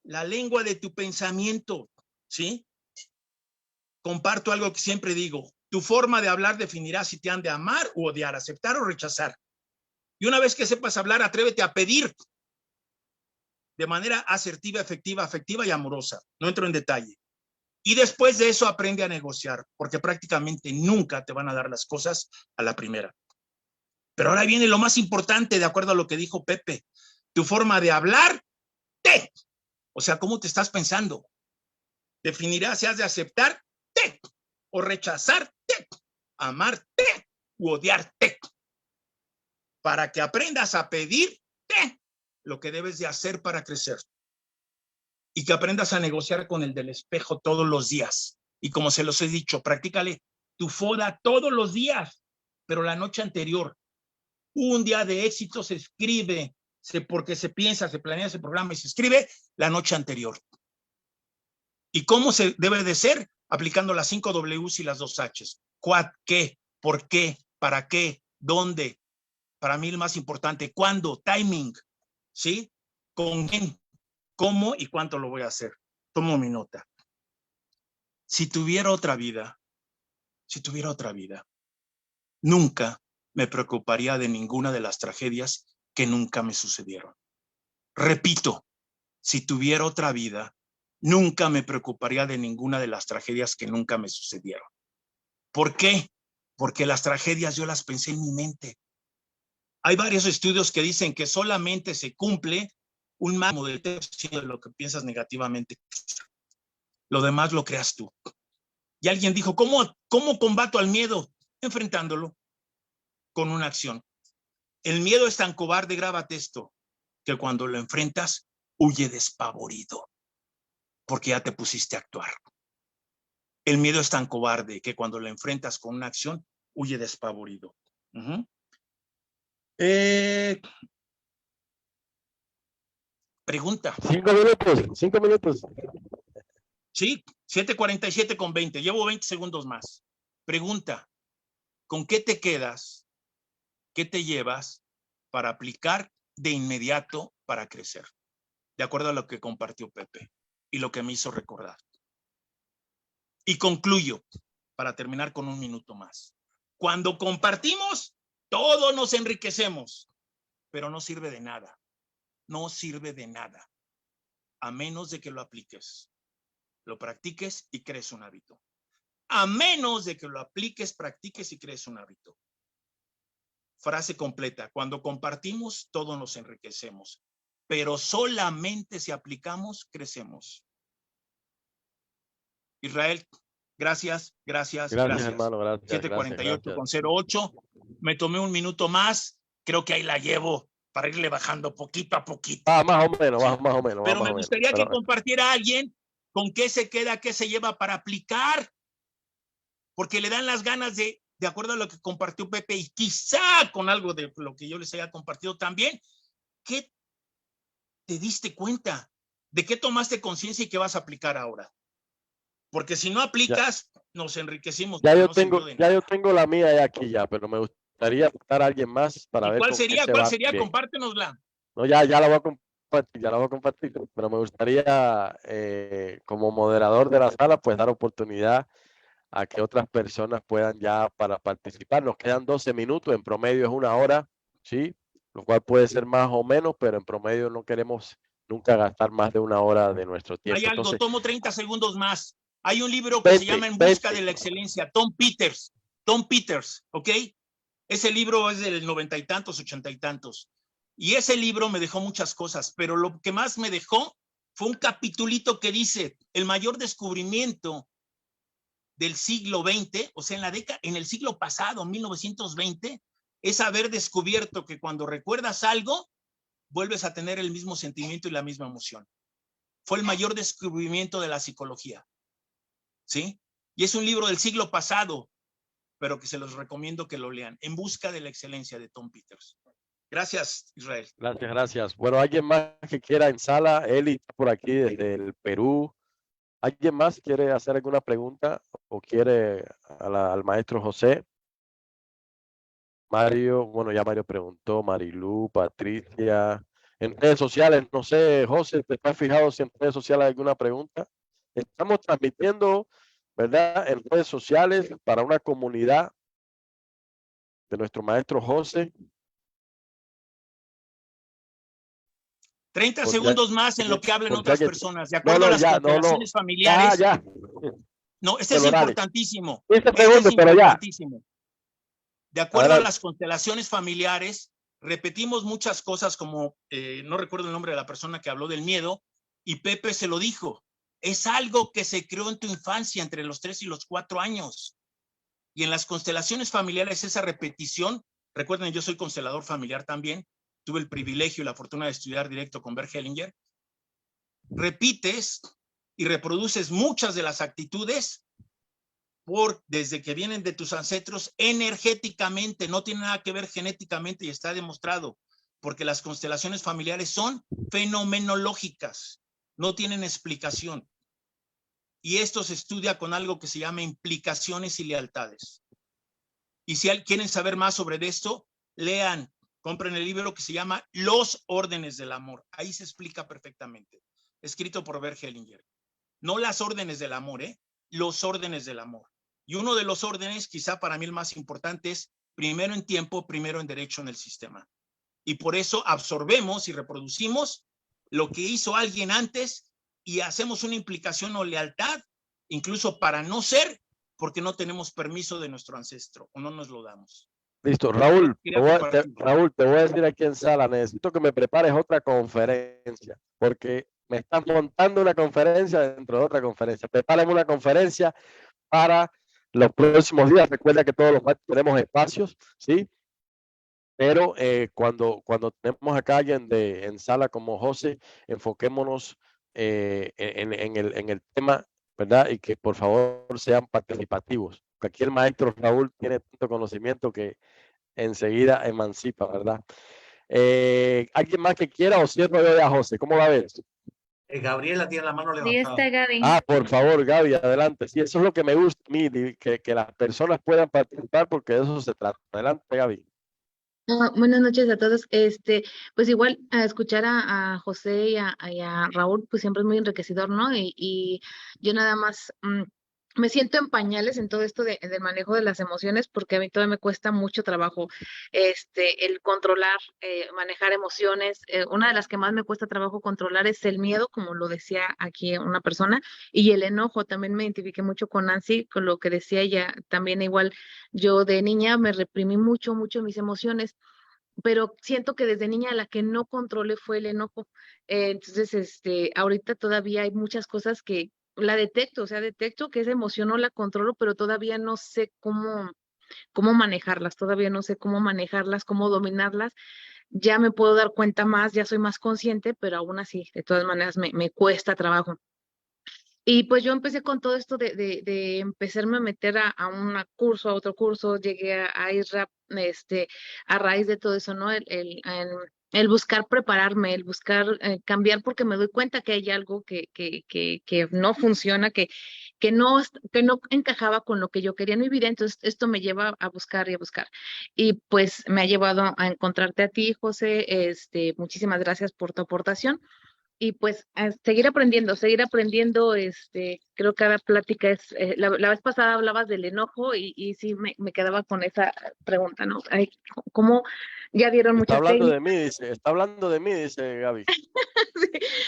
la lengua de tu pensamiento, ¿sí? Comparto algo que siempre digo. Tu forma de hablar definirá si te han de amar o odiar, aceptar o rechazar. Y una vez que sepas hablar, atrévete a pedir de manera asertiva, efectiva, afectiva y amorosa. No entro en detalle. Y después de eso aprende a negociar, porque prácticamente nunca te van a dar las cosas a la primera. Pero ahora viene lo más importante, de acuerdo a lo que dijo Pepe. Tu forma de hablar, o sea, ¿cómo te estás pensando? Definirá si has de aceptarte o rechazarte, amarte u odiarte. Para que aprendas a pedirte lo que debes de hacer para crecer. Y que aprendas a negociar con el del espejo todos los días. Y como se los he dicho, practícale tu foda todos los días, pero la noche anterior. Un día de éxito se escribe, porque se piensa, se planea, se programa y se escribe la noche anterior. ¿Y cómo se debe de ser? Aplicando las 5 Ws y las 2 Hs. ¿Qué? ¿Por qué? ¿Para qué? ¿Dónde? Para mí el más importante, ¿cuándo? Timing, ¿sí? ¿Con quién? ¿Cómo y cuánto lo voy a hacer? Tomo mi nota. Si tuviera otra vida, nunca me preocuparía de ninguna de las tragedias que nunca me sucedieron. Repito, si tuviera otra vida, nunca me preocuparía de ninguna de las tragedias que nunca me sucedieron. ¿Por qué? Porque las tragedias yo las pensé en mi mente. Hay varios estudios que dicen que solamente se cumple un máximo del 3% de lo que piensas negativamente. Lo demás lo creas tú. Y alguien dijo, ¿cómo combato al miedo? Enfrentándolo con una acción. El miedo es tan cobarde, grábate esto, que cuando lo enfrentas, huye despavorido, porque ya te pusiste a actuar. El miedo es tan cobarde que cuando lo enfrentas con una acción, huye despavorido. Pregunta. 5 minutos. Sí, 7:47:20. Llevo 20 segundos más. Pregunta. ¿Con qué te quedas? ¿Qué te llevas para aplicar de inmediato para crecer? De acuerdo a lo que compartió Pepe y lo que me hizo recordar. Y concluyo para terminar con un minuto más. Cuando compartimos, todos nos enriquecemos, pero no sirve de nada. No sirve de nada, a menos de que lo apliques, lo practiques y crees un hábito. A menos de que lo apliques, practiques y crees un hábito. Frase completa. Cuando compartimos, todos nos enriquecemos, pero solamente si aplicamos, crecemos. Israel, gracias. Gracias, hermano, gracias. 7:48:08. Me tomé un minuto más. Creo que ahí la llevo para irle bajando poquito a poquito. Más o menos. Pero me gustaría que compartiera a alguien con qué se queda, qué se lleva para aplicar. Porque le dan las ganas de acuerdo a lo que compartió Pepe y quizá con algo de lo que yo les haya compartido también, ¿qué te diste cuenta? ¿De qué tomaste conciencia y qué vas a aplicar ahora? Porque si no aplicas, nos enriquecimos. Ya yo tengo la mía ya aquí ya, pero me gustaría aplicar a alguien más para ver. ¿Cuál sería? ¿Cuál sería? Compártenosla. No, ya la voy a compartir, pero me gustaría, como moderador de la sala, pues dar oportunidad a que otras personas puedan ya para participar. Nos quedan 12 minutos, en promedio es 1 hora, ¿sí? Lo cual puede ser más o menos, pero en promedio no queremos nunca gastar más de 1 hora de nuestro tiempo. Hay algo, Entonces, tomo 30 segundos más. Hay un libro que se llama En busca de la excelencia, Tom Peters, ¿ok? Ese libro es del 90 y tantos, 80 y tantos. Y ese libro me dejó muchas cosas, pero lo que más me dejó fue un capitulito que dice, el mayor descubrimiento del siglo XX, o sea, en el siglo pasado, 1920, es haber descubierto que cuando recuerdas algo, vuelves a tener el mismo sentimiento y la misma emoción. Fue el mayor descubrimiento de la psicología, ¿sí? Y es un libro del siglo pasado, pero que se los recomiendo que lo lean, En busca de la excelencia, de Tom Peters. Gracias, Israel. gracias, gracias. Bueno, ¿alguien más que quiera en sala? Eli está por aquí desde el Perú. ¿Alguien más quiere hacer alguna pregunta o quiere al maestro José? Mario, bueno, ya Mario preguntó, Marilu, Patricia. En redes sociales, no sé, José, ¿te estás fijado si en redes sociales hay alguna pregunta? Estamos transmitiendo, ¿verdad? En redes sociales para una comunidad de nuestro maestro José. 30 Porque- segundos más en lo que hablen otras porque- personas, de acuerdo a las constelaciones familiares. Ya. No, este es Bueno, dale. importantísimo. 15 Este segundos, es pero ya. importantísimo. De acuerdo a Adelante. las constelaciones familiares, repetimos muchas cosas como, no recuerdo el nombre de la persona que habló del miedo, y Pepe se lo dijo, es algo que se creó en tu infancia entre los 3 y los 4 años. Y en las constelaciones familiares esa repetición, recuerden, yo soy constelador familiar también, tuve el privilegio y la fortuna de estudiar directo con Bert Hellinger, repites y reproduces muchas de las actitudes desde que vienen de tus ancestros energéticamente, no tiene nada que ver genéticamente y está demostrado, porque las constelaciones familiares son fenomenológicas, no tienen explicación. Y esto se estudia con algo que se llama implicaciones y lealtades. Y si quieren saber más sobre esto, lean, compren el libro que se llama Los órdenes del amor. Ahí se explica perfectamente. Escrito por Bert Hellinger. No las órdenes del amor, los órdenes del amor. Y uno de los órdenes, quizá para mí el más importante, es primero en tiempo, primero en derecho en el sistema. Y por eso absorbemos y reproducimos lo que hizo alguien antes y hacemos una implicación o lealtad, incluso para no ser, porque no tenemos permiso de nuestro ancestro o no nos lo damos. Listo, Raúl, Raúl, te voy a decir aquí en sala, necesito que me prepares otra conferencia, porque me estás montando una conferencia dentro de otra conferencia. Prepárame una conferencia para los próximos días. Recuerda que todos los martes tenemos espacios, ¿sí? Pero cuando tenemos acá alguien en sala como José, enfoquémonos en el tema, ¿verdad? Y que por favor sean participativos. Aquí el maestro Raúl tiene tanto conocimiento que enseguida emancipa, ¿verdad? ¿Alguien más que quiera o cierro yo ya, José? ¿Cómo la ves? Gabriela tiene la mano Sí, levantada. está Gaby. Ah, por favor, Gaby, adelante. Sí, eso es lo que me gusta a mí, que las personas puedan participar porque de eso se trata. Adelante, Gaby. Buenas noches a todos. Pues igual a escuchar a José y a Raúl, pues siempre es muy enriquecedor, ¿no? Y yo nada más me siento en pañales en todo esto del manejo de las emociones, porque a mí todavía me cuesta mucho trabajo el controlar, manejar emociones. Una de las que más me cuesta trabajo controlar es el miedo, como lo decía aquí una persona, y el enojo. También me identifiqué mucho con Nancy, con lo que decía ella. También igual yo de niña me reprimí mucho mis emociones, pero siento que desde niña la que no controlé fue el enojo. Entonces, ahorita todavía hay muchas cosas que la detecto, o sea, detecto que esa emoción no la controlo, pero todavía no sé cómo manejarlas, todavía no sé cómo manejarlas, cómo dominarlas. Ya me puedo dar cuenta más, ya soy más consciente, pero aún así, de todas maneras, me cuesta trabajo. Y pues yo empecé con todo esto de empezarme a meter a un curso, a otro curso, llegué a ISRAP, a raíz de todo eso, ¿no? El buscar prepararme, el buscar cambiar, porque me doy cuenta que hay algo que no funciona, que no encajaba con lo que yo quería en mi vida. Entonces esto me lleva a buscar y a buscar. Y pues me ha llevado a encontrarte a ti, José. Muchísimas gracias por tu aportación. Y pues a seguir aprendiendo, creo que cada plática es, la vez pasada hablabas del enojo y sí me quedaba con esa pregunta, ¿no? ¿Cómo ya dieron Está muchas hablando técnicas. de mí, dice, está hablando de mí, dice Gaby.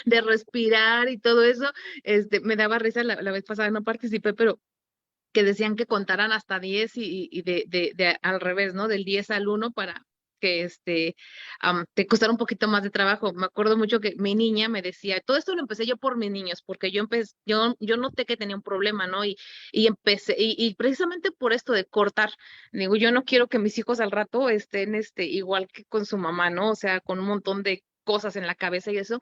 De respirar y todo eso, me daba risa la vez pasada, no participé, pero que decían que contaran hasta 10 y de al revés, ¿no? Del 10 al 1 para que te costara un poquito más de trabajo. Me acuerdo mucho que mi niña me decía, todo esto lo empecé yo por mis niños, porque yo noté que tenía un problema, ¿no? Y empecé, y precisamente por esto de cortar, digo, yo no quiero que mis hijos al rato estén igual que con su mamá, ¿no? O sea, con un montón de cosas en la cabeza y eso.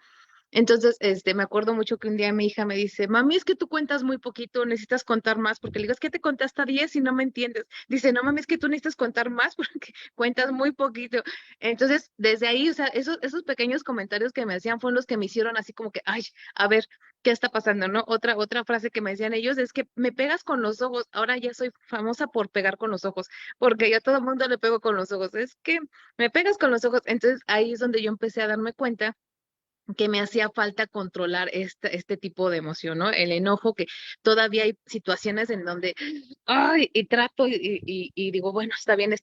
Entonces, me acuerdo mucho que un día mi hija me dice, mami, es que tú cuentas muy poquito, necesitas contar más, porque le digo, es que te conté hasta 10 y no me entiendes. Dice, no, mami, es que tú necesitas contar más porque cuentas muy poquito. Entonces, desde ahí, o sea, esos pequeños comentarios que me hacían fueron los que me hicieron así como que, ay, a ver, ¿qué está pasando, no? Otra frase que me decían ellos es que me pegas con los ojos. Ahora ya soy famosa por pegar con los ojos, porque yo a todo el mundo le pego con los ojos. Es que me pegas con los ojos. Entonces, ahí es donde yo empecé a darme cuenta que me hacía falta controlar este tipo de emoción, ¿no? El enojo, que todavía hay situaciones en donde, ay, y trato y digo, bueno, está bien,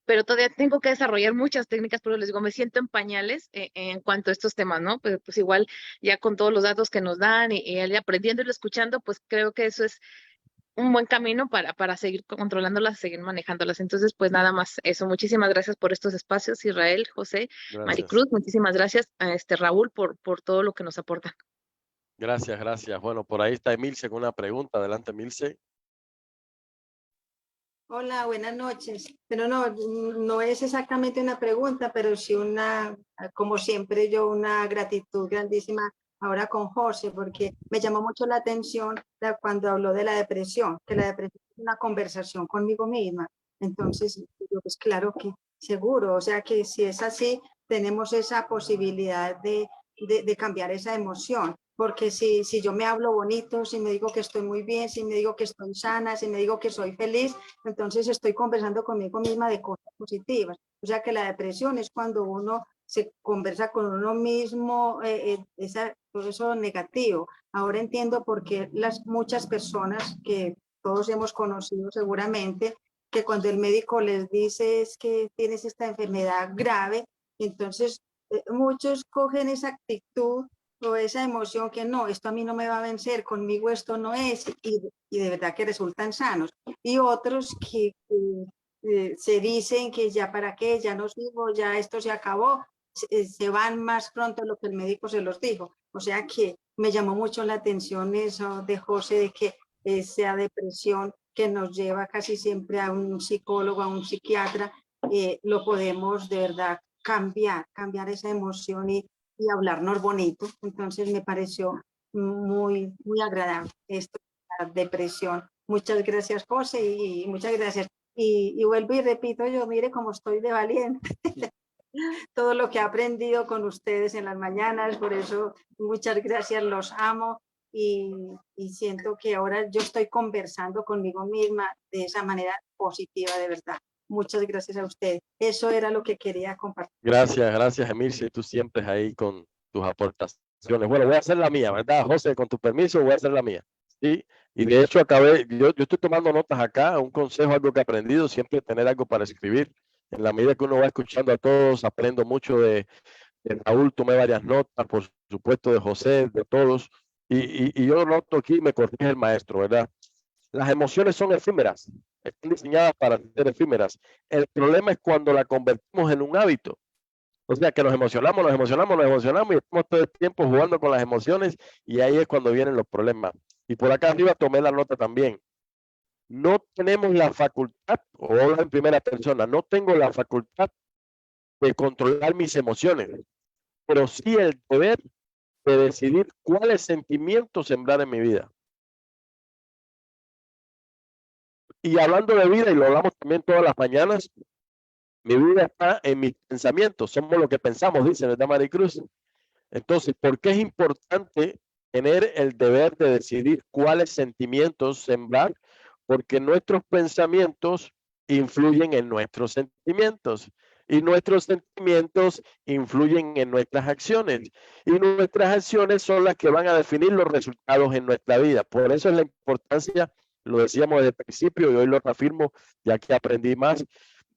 pero todavía tengo que desarrollar muchas técnicas, pero les digo, me siento en pañales en cuanto a estos temas, ¿no? Pues igual ya con todos los datos que nos dan y aprendiendo y escuchando, pues creo que eso es un buen camino para seguir controlándolas, seguir manejándolas. Entonces, pues nada más eso. Muchísimas gracias por estos espacios, Israel, José, Gracias. Maricruz. Muchísimas gracias a Raúl por todo lo que nos aportan. Gracias, gracias. Bueno, por ahí está Emilce con una pregunta. Adelante, Emilce. Hola, buenas noches. Pero no es exactamente una pregunta, pero sí como siempre yo, una gratitud grandísima ahora con José, porque me llamó mucho la atención cuando habló de la depresión, que la depresión es una conversación conmigo misma. Entonces, yo, pues claro que seguro, o sea que si es así, tenemos esa posibilidad de cambiar esa emoción. Porque si yo me hablo bonito, si me digo que estoy muy bien, si me digo que estoy sana, si me digo que soy feliz, entonces estoy conversando conmigo misma de cosas positivas. O sea que la depresión es cuando uno se conversa con uno mismo, todo eso negativo. Ahora entiendo por qué muchas personas que todos hemos conocido seguramente, que cuando el médico les dice es que tienes esta enfermedad grave, entonces muchos cogen esa actitud o esa emoción que no, esto a mí no me va a vencer, conmigo esto no es, y de verdad que resultan sanos. Y otros que se dicen que ya para qué, ya no sigo, ya esto se acabó, se van más pronto de lo que el médico se los dijo. O sea que me llamó mucho la atención eso de José, de que esa depresión que nos lleva casi siempre a un psicólogo, a un psiquiatra, lo podemos de verdad cambiar esa emoción y hablarnos bonito. Entonces me pareció muy, muy agradable esto de la depresión. Muchas gracias, José, y muchas gracias. Y vuelvo y repito, yo mire cómo estoy de valiente. Todo lo que he aprendido con ustedes en las mañanas, por eso muchas gracias, los amo y siento que ahora yo estoy conversando conmigo misma de esa manera positiva, de verdad. Muchas gracias a ustedes. Eso era lo que quería compartir. Gracias, gracias, Emilce. Tú siempre ahí con tus aportaciones. Bueno, voy a hacer la mía, ¿verdad, José? Con tu permiso, voy a hacer la mía. Sí, y de hecho yo estoy tomando notas acá, un consejo, algo que he aprendido, siempre tener algo para escribir. En la medida que uno va escuchando a todos, aprendo mucho de Raúl, tomé varias notas, por supuesto, de José, de todos. Y yo noto aquí, me corrige el maestro, ¿verdad? Las emociones son efímeras, están diseñadas para ser efímeras. El problema es cuando la convertimos en un hábito. O sea, que nos emocionamos y estamos todo el tiempo jugando con las emociones y ahí es cuando vienen los problemas. Y por acá arriba tomé la nota también. No tenemos la facultad, o hablo en primera persona, no tengo la facultad de controlar mis emociones, pero sí el deber de decidir cuáles sentimientos sembrar en mi vida. Y hablando de vida, y lo hablamos también todas las mañanas, mi vida está en mis pensamientos, somos lo que pensamos, dice, ¿verdad, Maricruz? Entonces, ¿por qué es importante tener el deber de decidir cuáles sentimientos sembrar? Porque nuestros pensamientos influyen en nuestros sentimientos y nuestros sentimientos influyen en nuestras acciones y nuestras acciones son las que van a definir los resultados en nuestra vida. Por eso es la importancia, lo decíamos desde el principio y hoy lo reafirmo, ya que aprendí más,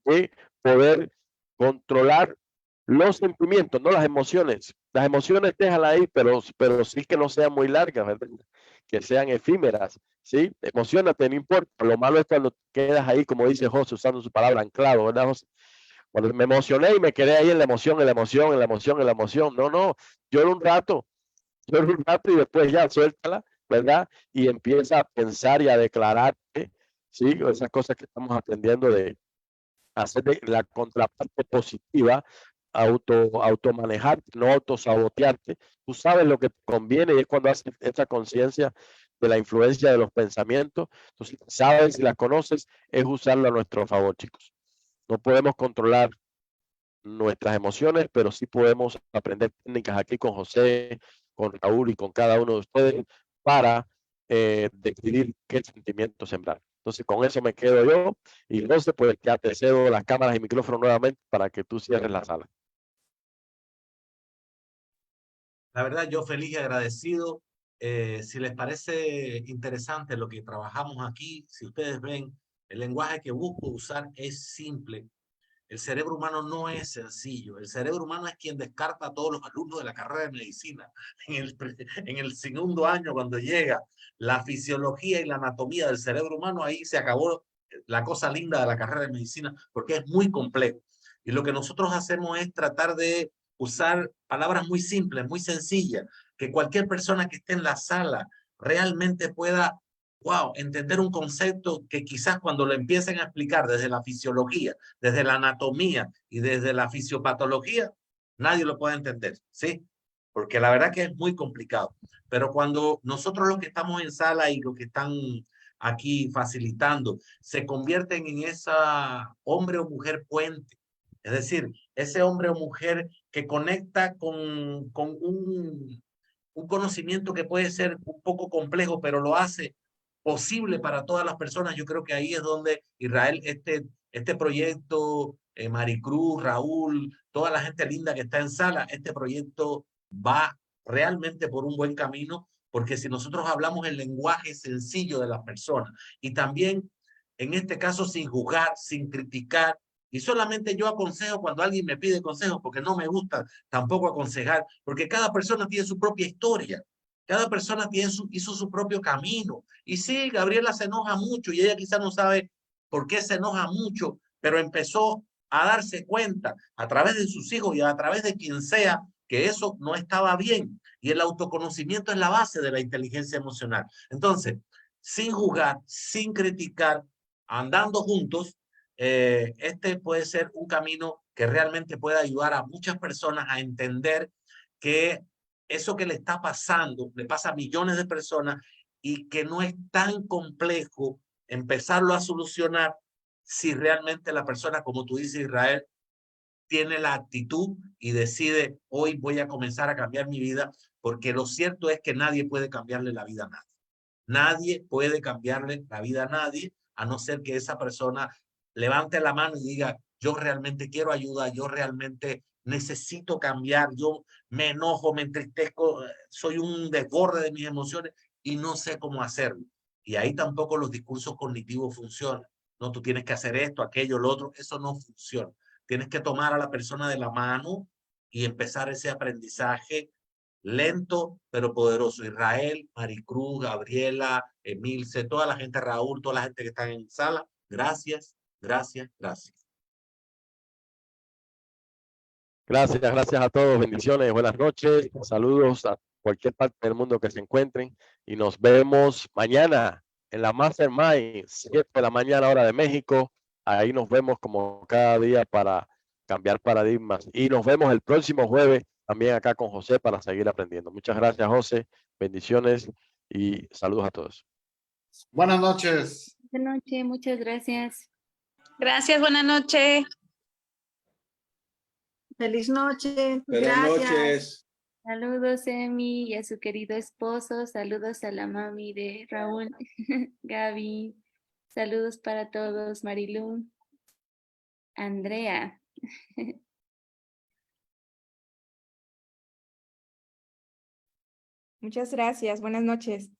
de poder controlar los sentimientos, no las emociones. Las emociones déjala ahí, pero sí que no sean muy largas, ¿verdad? Que sean efímeras, ¿sí? Emocionate, no importa. Lo malo es cuando quedas ahí, como dice José, usando su palabra anclado, ¿verdad, José? Cuando me emocioné y me quedé ahí en la emoción, en la emoción, en la emoción, en la emoción. No, lloro un rato y después ya suéltala, ¿verdad? Y empieza a pensar y a declararte, ¿sí? Esas cosas que estamos aprendiendo de hacer de la contraparte positiva, automanejarte, no autosabotearte. Tú sabes lo que te conviene y es cuando haces esta conciencia de la influencia de los pensamientos. Entonces, sabes, si la conoces, es usarlo a nuestro favor, chicos. No podemos controlar nuestras emociones, pero sí podemos aprender técnicas aquí con José, con Raúl y con cada uno de ustedes para decidir qué sentimientos sembrar. Entonces, con eso me quedo yo y José, pues ya te cedo las cámaras y micrófono nuevamente para que tú cierres la sala. La verdad, yo feliz y agradecido. Si les parece interesante lo que trabajamos aquí, si ustedes ven, el lenguaje que busco usar es simple. El cerebro humano no es sencillo. El cerebro humano es quien descarta a todos los alumnos de la carrera de medicina. En el segundo año, cuando llega la fisiología y la anatomía del cerebro humano, ahí se acabó la cosa linda de la carrera de medicina, porque es muy complejo. Y lo que nosotros hacemos es tratar de usar palabras muy simples, muy sencillas, que cualquier persona que esté en la sala realmente pueda entender un concepto que quizás cuando lo empiecen a explicar desde la fisiología, desde la anatomía y desde la fisiopatología, nadie lo puede entender, ¿sí? Porque la verdad que es muy complicado. Pero cuando nosotros los que estamos en sala y los que están aquí facilitando, se convierten en esa hombre o mujer puente, es decir, ese hombre o mujer que conecta con un conocimiento que puede ser un poco complejo, pero lo hace posible para todas las personas. Yo creo que ahí es donde Israel, este proyecto, Maricruz, Raúl, toda la gente linda que está en sala, este proyecto va realmente por un buen camino, porque si nosotros hablamos el lenguaje sencillo de las personas y también, en este caso, sin juzgar, sin criticar, y solamente yo aconsejo cuando alguien me pide consejo, porque no me gusta tampoco aconsejar, porque cada persona tiene su propia historia. Cada persona hizo su propio camino. Y sí, Gabriela se enoja mucho y ella quizás no sabe por qué se enoja mucho, pero empezó a darse cuenta a través de sus hijos y a través de quien sea que eso no estaba bien. Y el autoconocimiento es la base de la inteligencia emocional. Entonces, sin juzgar, sin criticar, andando juntos, este puede ser un camino que realmente puede ayudar a muchas personas a entender que eso que le está pasando, le pasa a millones de personas y que no es tan complejo empezarlo a solucionar si realmente la persona, como tú dices, Israel, tiene la actitud y decide, hoy voy a comenzar a cambiar mi vida, porque lo cierto es que nadie puede cambiarle la vida a nadie. Nadie puede cambiarle la vida a nadie, a no ser que esa persona levante la mano y diga, yo realmente quiero ayuda, yo realmente necesito cambiar, yo me enojo, me entristezco, soy un desborde de mis emociones y no sé cómo hacerlo. Y ahí tampoco los discursos cognitivos funcionan. No, tú tienes que hacer esto, aquello, lo otro, eso no funciona. Tienes que tomar a la persona de la mano y empezar ese aprendizaje lento pero poderoso. Israel, Maricruz, Gabriela, Emilce, toda la gente, Raúl, toda la gente que está en sala, gracias, gracias, gracias. Gracias a todos, bendiciones, buenas noches, saludos a cualquier parte del mundo que se encuentren y nos vemos mañana en la Mastermind, 7 de la mañana hora de México. Ahí nos vemos como cada día para cambiar paradigmas y nos vemos el próximo jueves también acá con José para seguir aprendiendo. Muchas gracias, José, bendiciones y saludos a todos. Buenas noches. Buenas noches, muchas gracias. Gracias, buenas noches. Feliz noche. Buenas Gracias. noches. Saludos, Emi, y a su querido esposo. Saludos a la mami de Raúl, Gaby. Saludos para todos, Marilu, Andrea. Muchas gracias. Buenas noches.